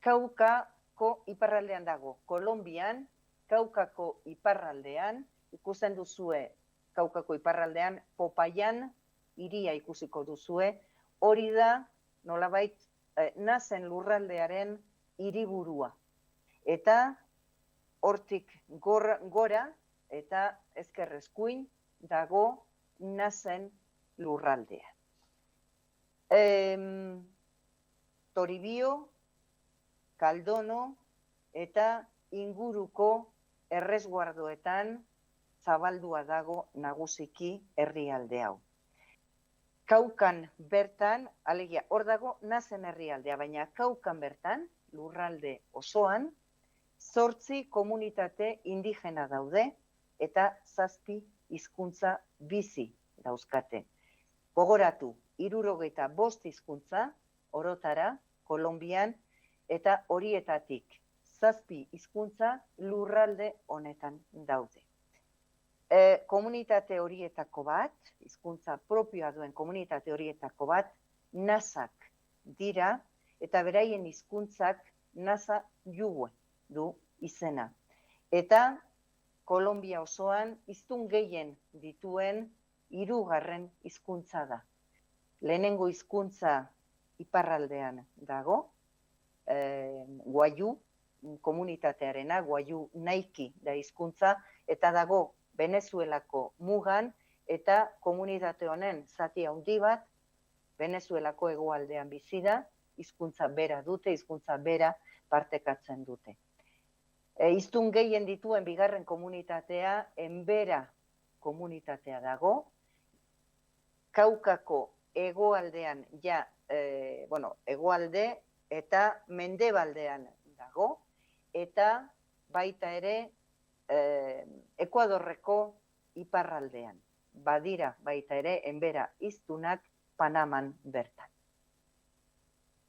Kaukako iparraldean dago. Kolonbian, Kaukako iparraldean, ikusten duzue Kaukako iparraldean, Popaian hiria ikusiko duzue, hori da nolabait nazen lurraldearen hiriburua. Eta hortik gora eta ezker eskuin dago nazen lurraldea. Toribio, Kaldono eta inguruko erresguardoetan zabaldua dago nagusiki herrialde hau. Kaukan bertan, alegia, hor dago nazen herrialdea, baina Kaukan bertan, lurralde osoan, 8 komunitate indigena daude eta 7 hizkuntza bizi dauzkate. Gogoratu, 75 hizkuntza orotara Kolonbian eta horietatik 7 hizkuntza lurralde honetan daude. Komunitate horietako bat, hizkuntza propioa duen komunitate horietako bat, nasak dira eta beraien hizkuntzak nasa jugue du izena. Eta Kolonbia osoan hiztun gehien dituen 3. hizkuntza da. Lehenengo hizkuntza iparraldean dago, Guayu komunitatearena, Guayu naiki da hizkuntza, eta dago Venezuelako mugan, eta komunitate honen zati handi bat Venezuelako hegoaldean bizi da, hizkuntza bera dute, hizkuntza bera partekatzen dute. Hiztun gehien dituen 2. komunitatea Enbera komunitatea dago, Kaukako hegoaldean hegoalde eta mendebaldean dago, eta baita ere Ekuadorreko iparraldean. Badira baita ere Enbera hiztunak Panaman bertan.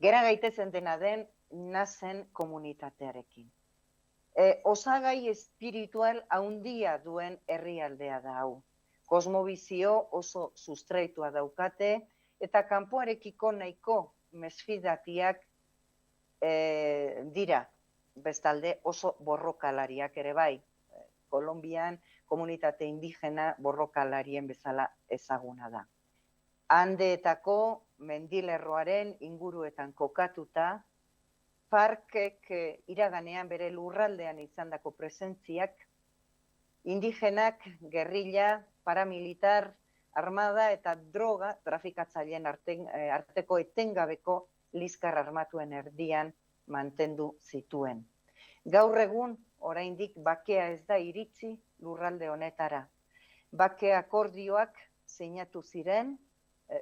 Gera gaitezen dena den nazen komunitatearekin. Osagai espiritual handia duen herrialdea da hau. Kosmobizio oso sustraitua daukate eta kanpoarekiko nahiko mesfidatiak dira, bestalde oso borrokalariak ere bai. Kolonbian komunitate indigena borrokalarien bezala ezaguna da. Andeetako mendilerroaren inguruetan kokatuta FARC-ek iraganean bere lurraldean izandako presentziak, indigenak, gerrilla, paramilitar, armada eta droga trafikatzaileen arteko etengabeko liskar armatuen erdian mantendu zituen. Gaur egun, oraindik bakea ez da iritsi lurralde honetara. Bake akordioak sinatu ziren,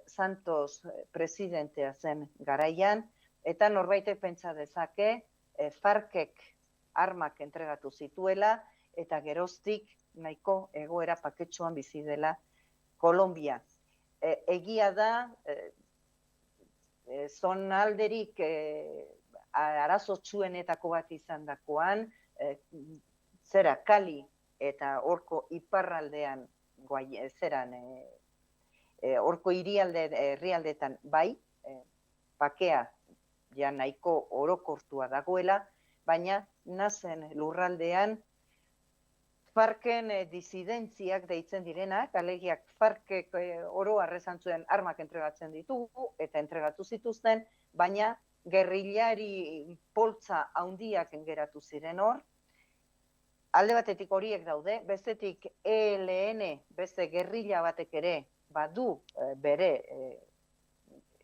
Santos presidentea zen garaian, eta norbaitek pentsa dezake FARC-ek armak entregatu zituela, eta geroztik nahiko egoera paketsuan bizi dela Kolombia. Egia da, zonalderik arazotsuenetako bat izandakoan, Kali eta horko iparraldean, horko herrialdetan bai, bakea ja nahiko orokortua dagoela, baina nazen lurraldean FARC-en disidentziak deitzen direnak, alegiak FARC-ek oro arrezan zuen armak entregatzen ditugu eta entregatu zituzten, baina gerrillari poltza handiak geratu ziren hor. Alde batetik horiek daude, bestetik ELN, beste gerrilla batek ere badu bere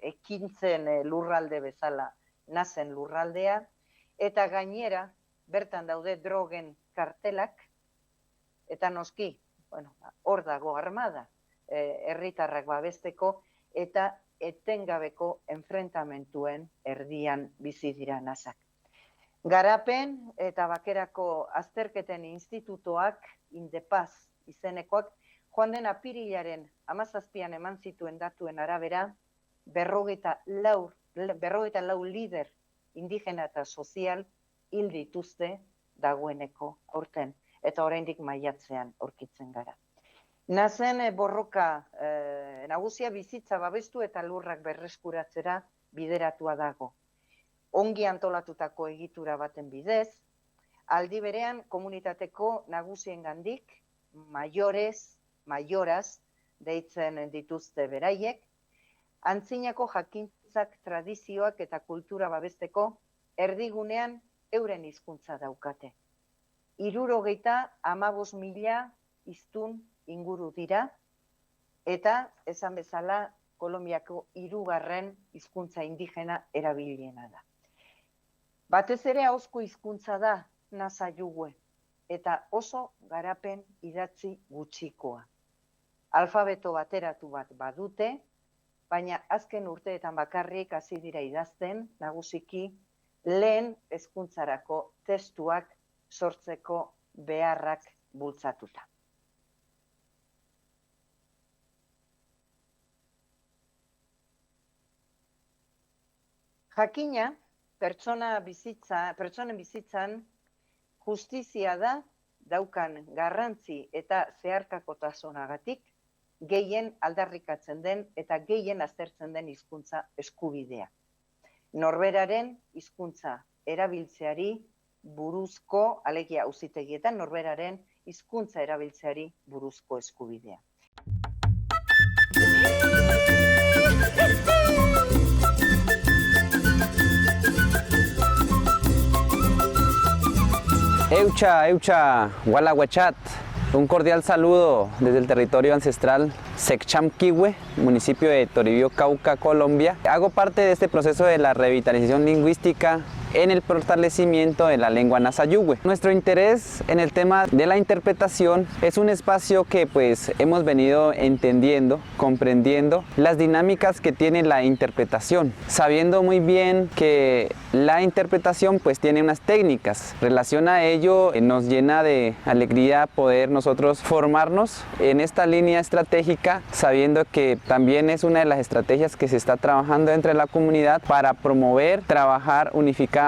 ekintzen lurralde bezala nazen lurraldea, eta gainera bertan daude drogen kartelak, eta noski, hor dago armada, herritarrak babesteko, eta etengabeko enfrentamentuen erdian bizi dira nazak. Garapen eta bakerako azterketen institutoak, Indepaz izenekoak, joan den apirilaren 17an eman zituen datuen arabera, 54 lider indigena eta sozial hil dituzte dagoeneko aurten, eta oraindik maiatzean aurkitzen gara. Nazen borroka nagusia bizitza babestu eta lurrak berreskuratzera bideratua dago. Ongi antolatutako egitura baten bidez, aldi berean komunitateko nagusiengandik, maioras deitzen dituzte beraiek, antzinako jakintzak, tradizioak eta kultura babesteko erdigunean euren hizkuntza daukate. 75.000 hiztun inguru dira, eta esan bezala Kolonbiako 3. hizkuntza indigena erabiliena da. Batez ere ahozko hizkuntza da Nasa-Yuwe, eta oso garapen idatzi gutxikoa. Alfabeto bateratu bat badute, baina azken urteetan bakarrik hasi dira idazten, nagusiki lehen hezkuntzarako testuak sortzeko beharrak bultzatuta. Jakina, pertsonen bizitzan justizia da daukan garrantzi eta zeharkakotasunagatik gehien aldarrikatzen den eta gehien aztertzen den hizkuntza eskubidea. Norberaren hizkuntza erabiltzeari buruzko, alegia auzitegietan, norberaren hizkuntza erabiltzeari buruzko eskubidea. Eucha, Gualaguachat, un cordial saludo desde el territorio ancestral Sechamquihue, municipio de Toribio, Cauca, Colombia. Hago parte de este proceso de la revitalización lingüística en el fortalecimiento de la lengua Nasa-Yuwe. Nuestro interés en el tema de la interpretación es un espacio que pues hemos venido entendiendo, comprendiendo las dinámicas que tiene la interpretación, sabiendo muy bien que la interpretación pues tiene unas técnicas. Relación a ello nos llena de alegría poder nosotros formarnos en esta línea estratégica, sabiendo que también es una de las estrategias que se está trabajando entre la comunidad para promover, trabajar unificadamente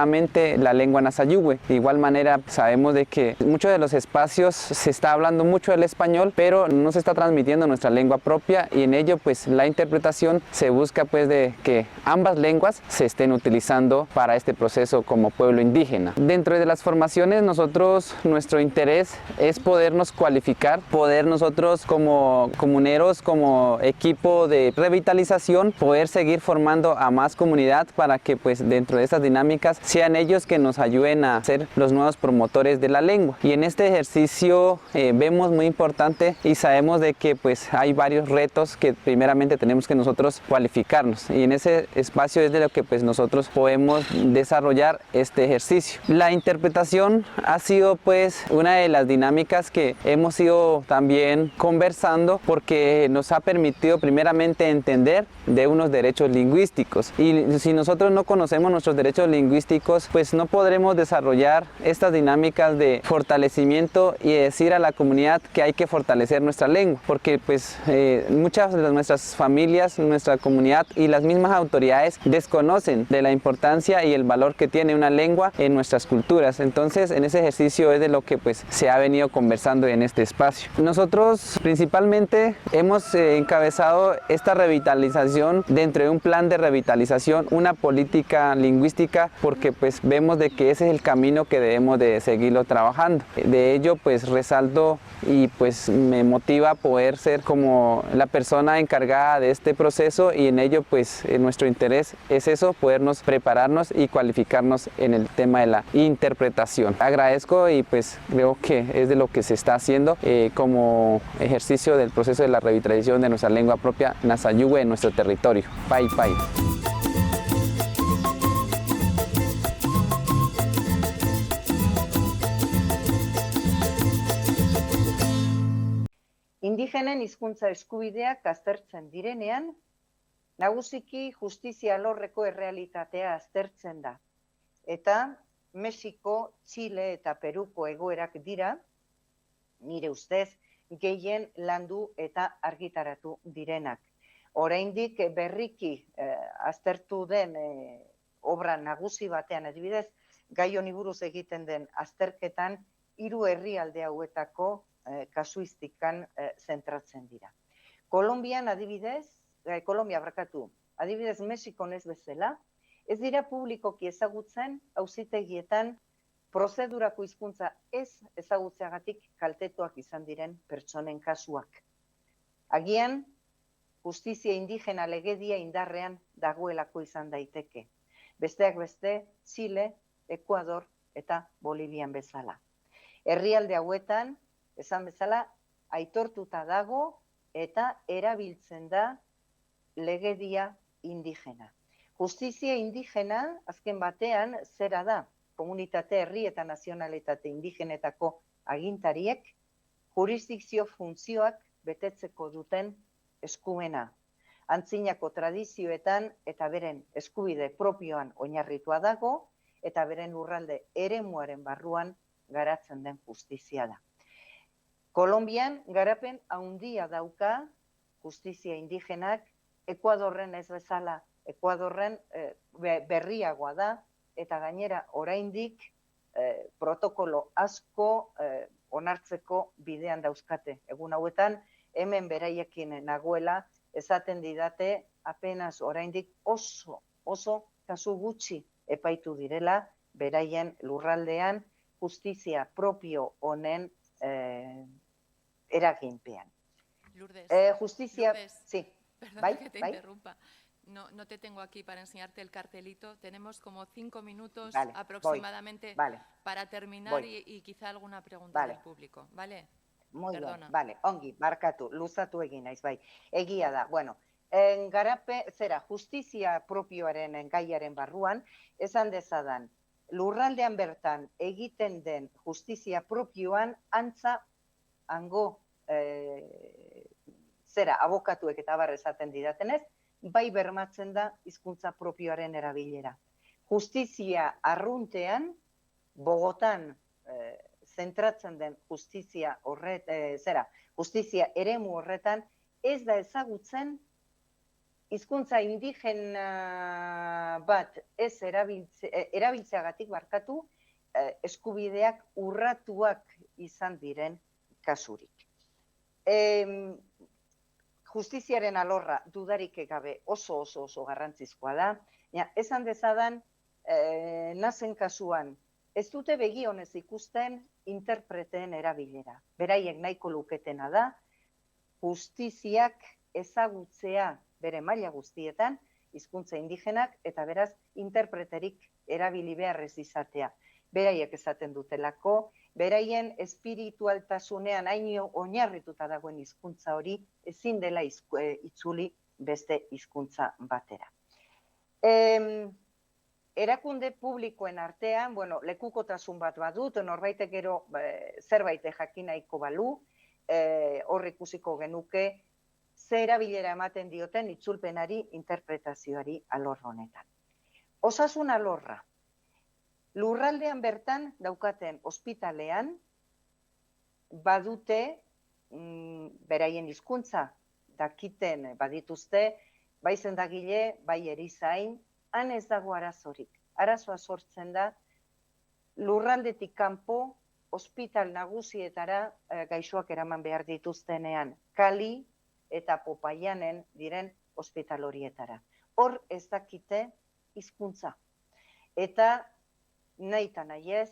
la lengua Nasa-Yuwe. De igual manera sabemos de que en muchos de los espacios se está hablando mucho del español, pero no se está transmitiendo nuestra lengua propia, y en ello pues la interpretación se busca pues de que ambas lenguas se estén utilizando para este proceso como pueblo indígena. Dentro de las formaciones nuestro interés es podernos cualificar, poder nosotros como comuneros, como equipo de revitalización, poder seguir formando a más comunidad para que pues dentro de estas dinámicas sean ellos que nos ayuden a ser los nuevos promotores de la lengua. Y en este ejercicio vemos muy importante y sabemos de que pues hay varios retos que primeramente tenemos que nosotros cualificarnos, y en ese espacio es de lo que pues nosotros podemos desarrollar este ejercicio. La interpretación ha sido pues una de las dinámicas que hemos ido también conversando, porque nos ha permitido primeramente entender de unos derechos lingüísticos, y si nosotros no conocemos nuestros derechos lingüísticos pues no podremos desarrollar estas dinámicas de fortalecimiento y decir a la comunidad que hay que fortalecer nuestra lengua, porque pues muchas de nuestras familias, nuestra comunidad y las mismas autoridades desconocen de la importancia y el valor que tiene una lengua en nuestras culturas. Entonces en ese ejercicio es de lo que pues se ha venido conversando en este espacio. Nosotros principalmente hemos encabezado esta revitalización dentro de un plan de revitalización, una política lingüística, porque pues vemos de que ese es el camino que debemos de seguirlo trabajando. De ello pues resalto y pues me motiva poder ser como la persona encargada de este proceso, y en ello pues nuestro interés es eso, podernos prepararnos y cualificarnos en el tema de la interpretación. Agradezco y pues creo que es de lo que se está haciendo como ejercicio del proceso de la revitalización de nuestra lengua propia Nasayugüe en nuestro territorio. Pai Pai. Indigenen hizkuntza eskubideak aztertzen direnean, nagusiki justizia alorreko errealitatea aztertzen da. Eta Mexiko, Txile eta Peruko egoerak dira, nire ustez, gehien landu eta argitaratu direnak. Oraindik berriki aztertu den obra nagusi batean, adibidez, gai honi buruz egiten den azterketan 3 herrialde hauetako kasuistikan zentratzen dira. Kolonbian adibidez Mexikon ez bezala, ez dira publikoki ezagutzen auzitegietan prozedurako hizkuntza ez ezagutzeagatik kaltetuak izan diren pertsonen kasuak. Agian, justizia indigena legedia indarrean dagoelako izan daiteke. Besteak beste, Txile, Ekuador eta Bolivian bezala. Herrialde hauetan, esan bezala, aitortuta dago eta erabiltzen da legedia indigena. Justizia indigena, azken batean, zera da, komunitate, herri eta nazionalitate indigenetako agintariek jurisdikzio funtzioak betetzeko duten eskumena. Antzinako tradizioetan eta beren eskubide propioan oinarritua dago, eta beren lurralde eremuaren barruan garatzen den justizia da. Kolonbian garapen handia dauka justizia indigenak, Ekuadorren ez bezala, Ekuadorren berriagoa da, eta gainera oraindik protokolo asko onartzeko bidean dauzkate. Egun hauetan, hemen beraiekin nagoela, esaten didate apenas oraindik oso kasu gutxi epaitu direla, beraien lurraldean justizia propio honen eraginpean. Lourdes, Justizia, Lourdes, sí. Perdona que te interrumpa. No te tengo aquí para enseñarte el cartelito. Tenemos como 5 minutos aproximadamente para terminar y quizá alguna pregunta del público. ¿Vale? Muy bien, vale. Ongi, barkatu, luzatu egin naiz, bai. Egia da, bueno, justizia propioaren gaiaren barruan, esan dezadan, lurraldean bertan egiten den justizia propioan antza hango abokatuek eta bar esaten didatenez, bai bermatzen da hizkuntza propioaren erabilera. Justizia arruntean, Bogotan zentratzen den justizia eremu horretan, ez da ezagutzen hizkuntza indigena bat ez erabiltzeagatik barkatu eskubideak urratuak izan diren kasurik. Justiziaren alorra dudarik gabe oso garrantzizkoa da. Esan dezadan, nazen kasuan, ez dute begionez ikusten interpreteen erabilera. Beraiek nahiko luketena da, justiziak ezagutzea bere maila guztietan, hizkuntza indigenak, eta beraz, interpreterik erabili behar ez izatea. Beraiek esaten dutelako, beraien espiritualtasunean haino oinarrituta dagoen hizkuntza hori ezin dela itzuli beste hizkuntza batera. Erakunde publikoen artean, lekukotasun bat badut, norbaitek gero zerbait jakin nahiko balu, hor ikusiko genuke, ze erabilera ematen dioten itzulpenari, interpretazioari alor honetan. Osasun alorra. Lurraldean bertan daukaten ospitalean badute beraien hizkuntza dakiten badituzte, bai sendagile, bai erizain, han ez dago arazorik. Arazoa sortzen da lurraldetik kanpo ospital nagusietara gaixoak eraman behar dituztenean, Kali eta Popaianen diren ospital horietara. Hor ez dakite hizkuntza. Eta nahi eta nahi ez,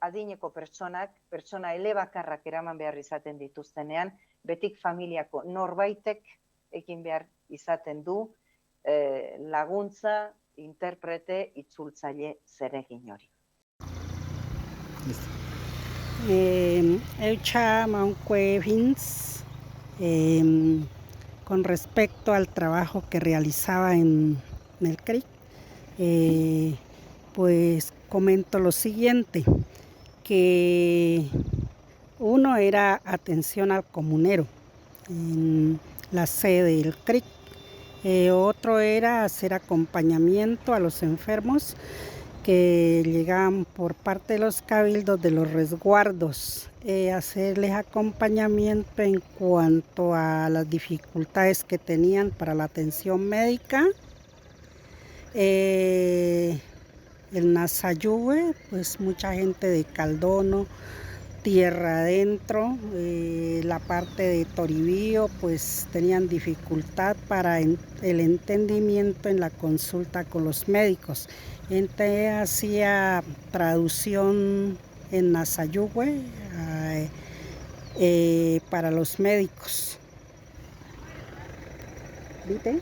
adineko pertsona elebakarrak eraman behar izaten dituztenean, betik familiako norbaitek egin behar izaten du laguntza, interprete, itzultzaile zeregin hori. Eucha Mauque Vins, con respecto al trabajo que realizaba en el CRIC, pues comento lo siguiente, que uno era atención al comunero en la sede del CRIC, otro era hacer acompañamiento a los enfermos que llegaban por parte de los cabildos de los resguardos, hacerles acompañamiento en cuanto a las dificultades que tenían para la atención médica. El Nazayúe, pues mucha gente de Caldono, tierra adentro, la parte de Toribío, pues tenían dificultad para el entendimiento en la consulta con los médicos. Entonces hacía traducción en Nazayúe para los médicos. ¿Viste?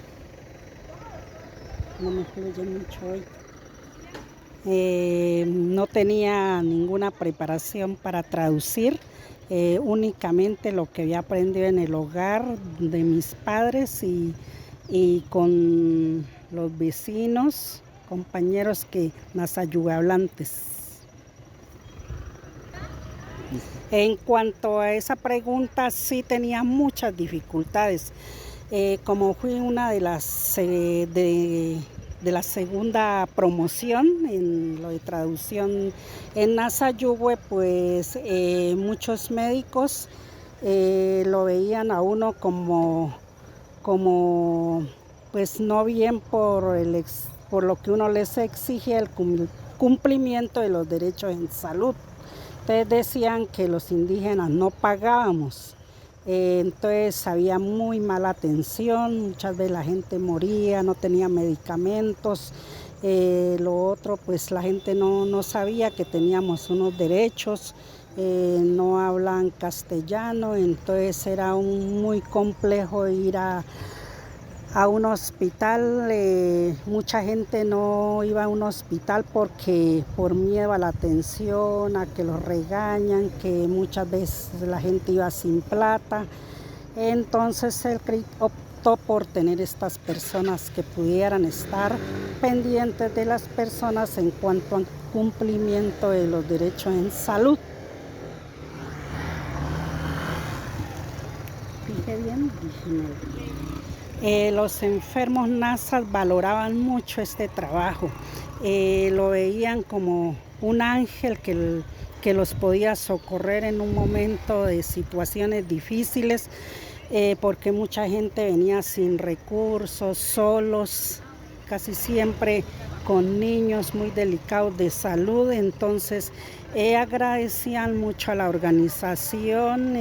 No me fluye mucho hoy. No tenía ninguna preparación para traducir, únicamente lo que había aprendido en el hogar de mis padres y con los vecinos, compañeros Nazayúe hablantes. En cuanto a esa pregunta, sí tenía muchas dificultades. Como fui una de las de la segunda promoción en lo de traducción en Nazayúe, pues muchos médicos lo veían a uno como pues no bien por lo que uno les exige el cumplimiento de los derechos en salud. Entonces decían que los indígenas no pagábamos. Entonces había muy mala atención, muchas veces la gente moría, no tenía medicamentos. Lo otro, pues la gente no sabía que teníamos unos derechos, no hablan castellano, entonces era muy complejo ir a un hospital. Mucha gente no iba a un hospital porque por miedo a la atención, a que los regañan, que muchas veces la gente iba sin plata. Entonces el CRIC optó por tener estas personas que pudieran estar pendientes de las personas en cuanto al cumplimiento de los derechos en salud. Dije bien, dije mal. Los enfermos nazas valoraban mucho este trabajo, lo veían como un ángel que los podía socorrer en un momento de situaciones difíciles, porque mucha gente venía sin recursos, solos, casi siempre con niños muy delicados de salud. Entonces agradecían mucho a la organización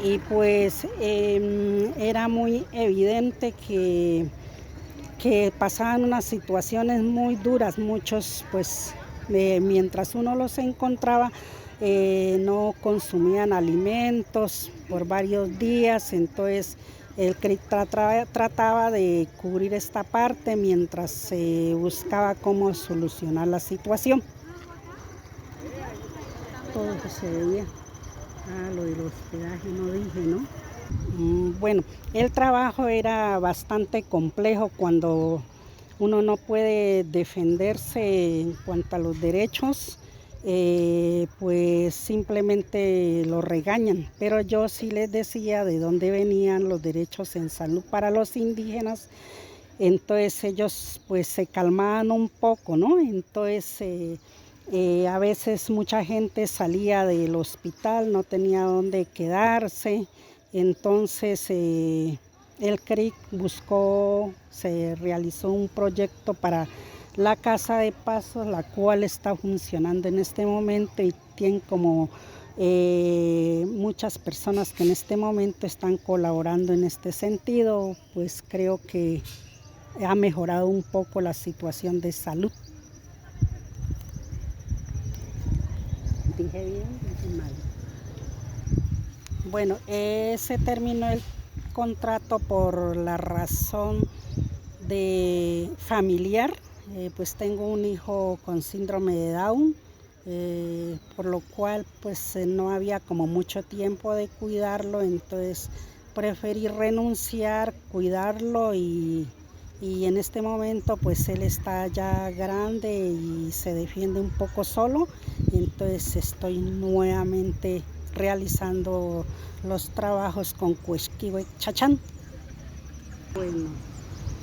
y pues era muy evidente que pasaban unas situaciones muy duras. Muchos, pues mientras uno los encontraba, no consumían alimentos por varios días. Entonces El CRIC trataba de cubrir esta parte mientras se buscaba cómo solucionar la situación. Todo eso se veía. Lo del hospedaje no dije, ¿no? Bueno, el trabajo era bastante complejo cuando uno no puede defenderse en cuanto a los derechos, pues simplemente lo regañan. Pero yo sí les decía de dónde venían los derechos en salud para los indígenas. Entonces ellos pues se calmaban un poco, ¿no? Entonces a veces mucha gente salía del hospital, no tenía dónde quedarse. Entonces el CRIC se realizó un proyecto para la Casa de Paso, la cual está funcionando en este momento y tiene como muchas personas que en este momento están colaborando en este sentido, pues creo que ha mejorado un poco la situación de salud. ¿Dije bien? ¿Dije mal? Bueno, se terminó el contrato por la razón de familiar, pues tengo un hijo con síndrome de Down, por lo cual pues no había como mucho tiempo de cuidarlo, entonces preferí renunciar, cuidarlo y en este momento pues él está ya grande y se defiende un poco solo, entonces estoy nuevamente realizando los trabajos con Cuesquiwe Chachán. Bueno,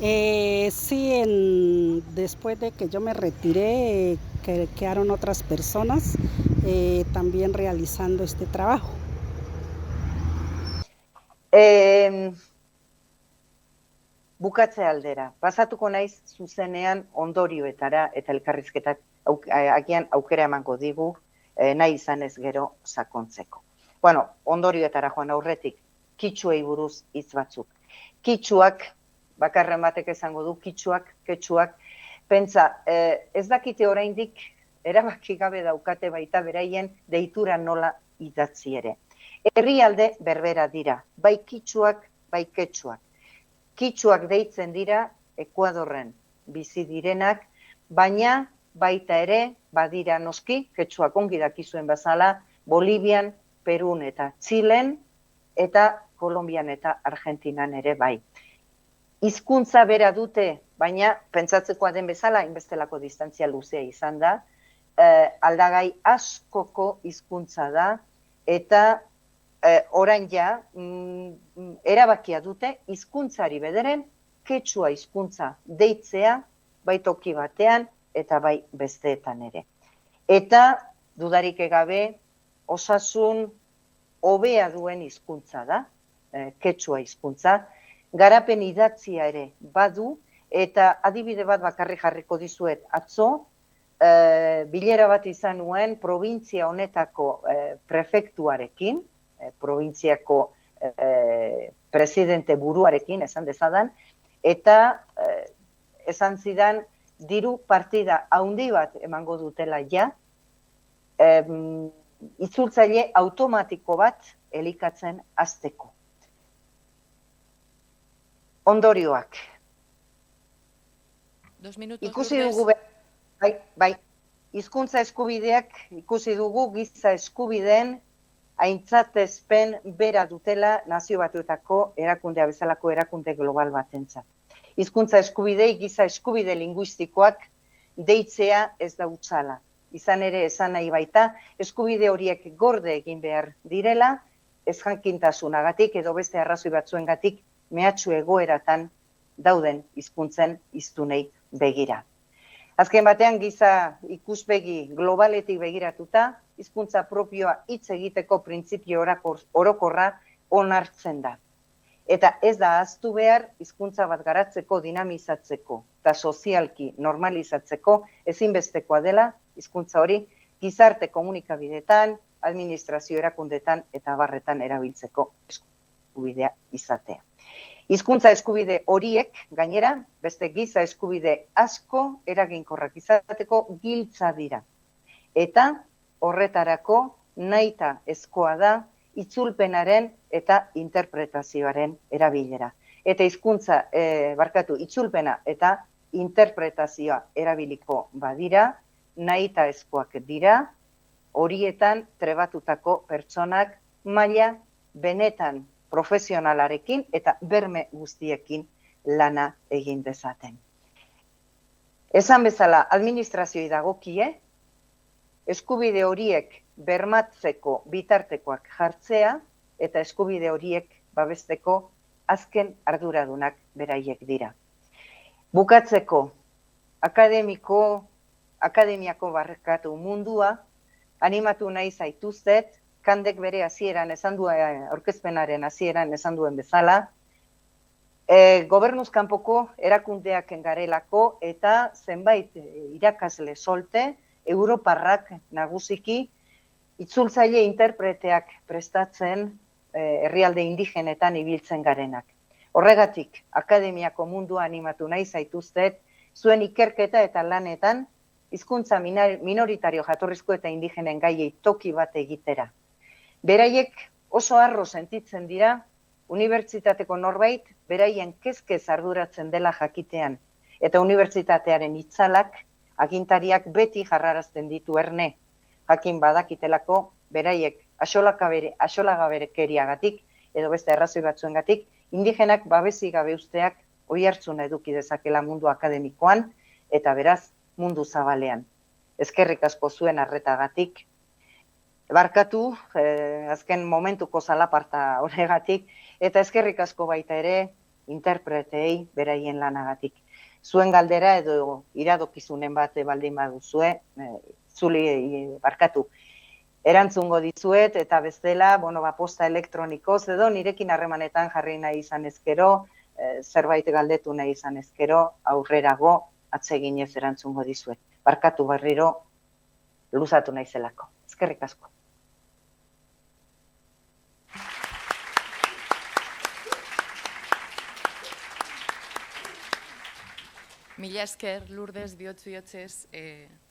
sí, después de que yo me retiré, quedaron otras personas también realizando este trabajo. Bukatze aldera, pasatuko naiz zuzenean ondorioetara eta elkarrizketak agian aukera emango digu nahi izanez gero sakontzeko. Bueno, ondorioetara joan aurretik, kitxuei buruz hitz batzuk. Kitxuak, bakarren batek esango du, kitxuak, ketxuak, pentsa, ez dakite oraindik erabaki gabe daukate baita beraien deitura nola idatzi ere. Herrialde berbera dira, bai kitxuak, bai ketxuak. Kitxuak deitzen dira Ekuadorren bizi direnak, baina baita ere badira noski, ketxuak ongi dakizuen bezala, Bolivian, Perun eta Txilen, eta Kolonbian eta Argentinan ere bai. Hizkuntza bera dute, baina pentsatzekoa den bezala, inbestelako distantzia luzea izan da, aldagai askoko hizkuntza da, eta orain ja, erabakia dute hizkuntzari bederen ketxua hizkuntza deitzea bai toki batean eta bai besteetan ere. Eta dudarik gabe osasun hobea duen hizkuntza da, ketxua hizkuntza, garapen idatzia ere badu, eta adibide bat bakarrik jarriko dizuet atzo, bilera bat izan nuen probintzia honetako prefektuarekin, probintziako presidente buruarekin esan dezadan, eta esan zidan diru partida handi bat emango dutela ja, itzultzaile automatiko bat elikatzen hasteko. Ondorioak. Ikusi dugu, bai, hizkuntza eskubideak ikusi dugu giza eskubideen aintzatezpen bera dutela Nazio Batuetako erakundea bezalako erakunde global batentzat. Hizkuntza eskubidei giza eskubide linguistikoak deitzea ez da hutsala. Izan ere esan nahi baita, eskubide horiek gorde egin behar direla, ez jakintasunagatik edo beste arrazoi batzuengatik mehatxu egoeratan dauden hizkuntzen hiztunei begira. Azken batean giza ikuspegi globaletik begiratuta, hizkuntza propioa hitz egiteko printzipio orokorra onartzen da. Eta ez da ahaztu behar hizkuntza bat garatzeko, dinamizatzeko eta sozialki normalizatzeko ezinbestekoa dela hizkuntza hori gizarte komunikabideetan, administrazio erakundetan eta abarretan erabiltzeko eskubidea izatea. Hizkuntza eskubide horiek, gainera, beste giza eskubide asko eraginkorrak izateko giltza dira. Eta horretarako nahita ezkoa da itzulpenaren eta interpretazioaren erabilera. Eta hizkuntza, itzulpena eta interpretazioa erabiliko badira, nahitaezkoak dira, horietan trebatutako pertsonak maila benetan profesionalarekin eta berme guztiekin lana egin dezaten. Esan bezala, administrazioi dagokie, eskubide horiek bermatzeko bitartekoak jartzea eta eskubide horiek babesteko azken arduradunak beraiek dira. Bukatzeko, akademiako barkatu mundua, animatu nahi zaituztet, Kandek bere hasieran esan duen, aurkezpenaren hasieran esan duen bezala, gobernuz kanpoko erakundeak garelako eta zenbait irakasle solte, europarrak nagusiki, itzultzaile interpreteak prestatzen herrialde indigenetan ibiltzen garenak. Horregatik, akademiako mundua animatu nahi zaituztet, zuen ikerketa eta lanetan, hizkuntza minoritario jatorrizko eta indigenen gaiei toki bat egitera. Beraiek oso harro sentitzen dira, unibertsitateko norbait beraien kezkez arduratzen dela jakitean, eta unibertsitatearen itzalak agintariak beti jarrarazten ditu erne, jakin badakitelako beraiek axolagaberekeriagatik edo beste arrazoi batzuengatik, indigenak babesi gabe usteak oihartzuna eduki dezakela mundu akademikoan eta beraz mundu zabalean. Eskerrik asko zuen arretagatik. Barkatu, azken momentuko zalaparta horregatik, eta eskerrik asko baita ere interpreteei beraien lanagatik. Zuen galdera edo iradokizunen bat baldin baduzue, barkatu, erantzungo dizuet eta bestela, posta elektronikoz edo nirekin harremanetan jarri nahi izan ezkero, zerbait galdetu nahi izan ezkero, aurrerago atseginez erantzungo dizuet. Barkatu berriro luzatu naizelako. Eskerrik asko. Mila esker, Lourdes, bihotzez,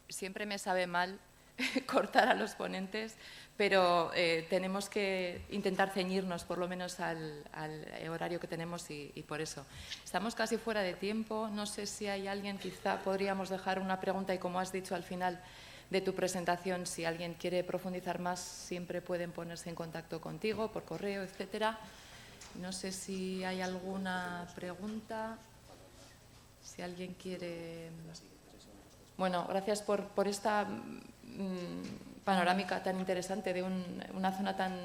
siempre me sabe mal cortar a los ponentes, pero tenemos que intentar ceñirnos por lo menos al horario que tenemos y por eso. Estamos casi fuera de tiempo, no sé si hay alguien, quizá podríamos dejar una pregunta y como has dicho al final de tu presentación, si alguien quiere profundizar más, siempre pueden ponerse en contacto contigo por correo, etcétera. No sé si hay alguna pregunta. Si alguien quiere... Bueno, gracias por esta panorámica tan interesante de una zona tan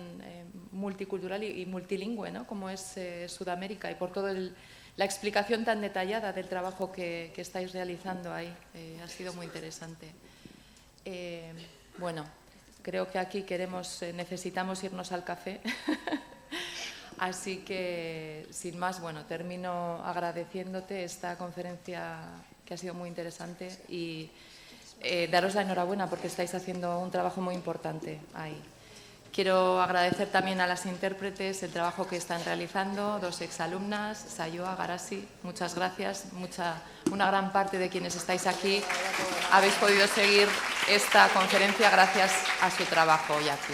multicultural y multilingüe, ¿no?, como es Sudamérica, y por toda la explicación tan detallada del trabajo que estáis realizando ahí. Ha sido muy interesante. Bueno, creo que aquí necesitamos irnos al café. Así que, sin más, termino agradeciéndote esta conferencia que ha sido muy interesante y daros la enhorabuena porque estáis haciendo un trabajo muy importante ahí. Quiero agradecer también a las intérpretes el trabajo que están realizando, 2 exalumnas, Sayoa, Garasi, muchas gracias. Una gran parte de quienes estáis aquí habéis podido seguir esta conferencia gracias a su trabajo hoy aquí.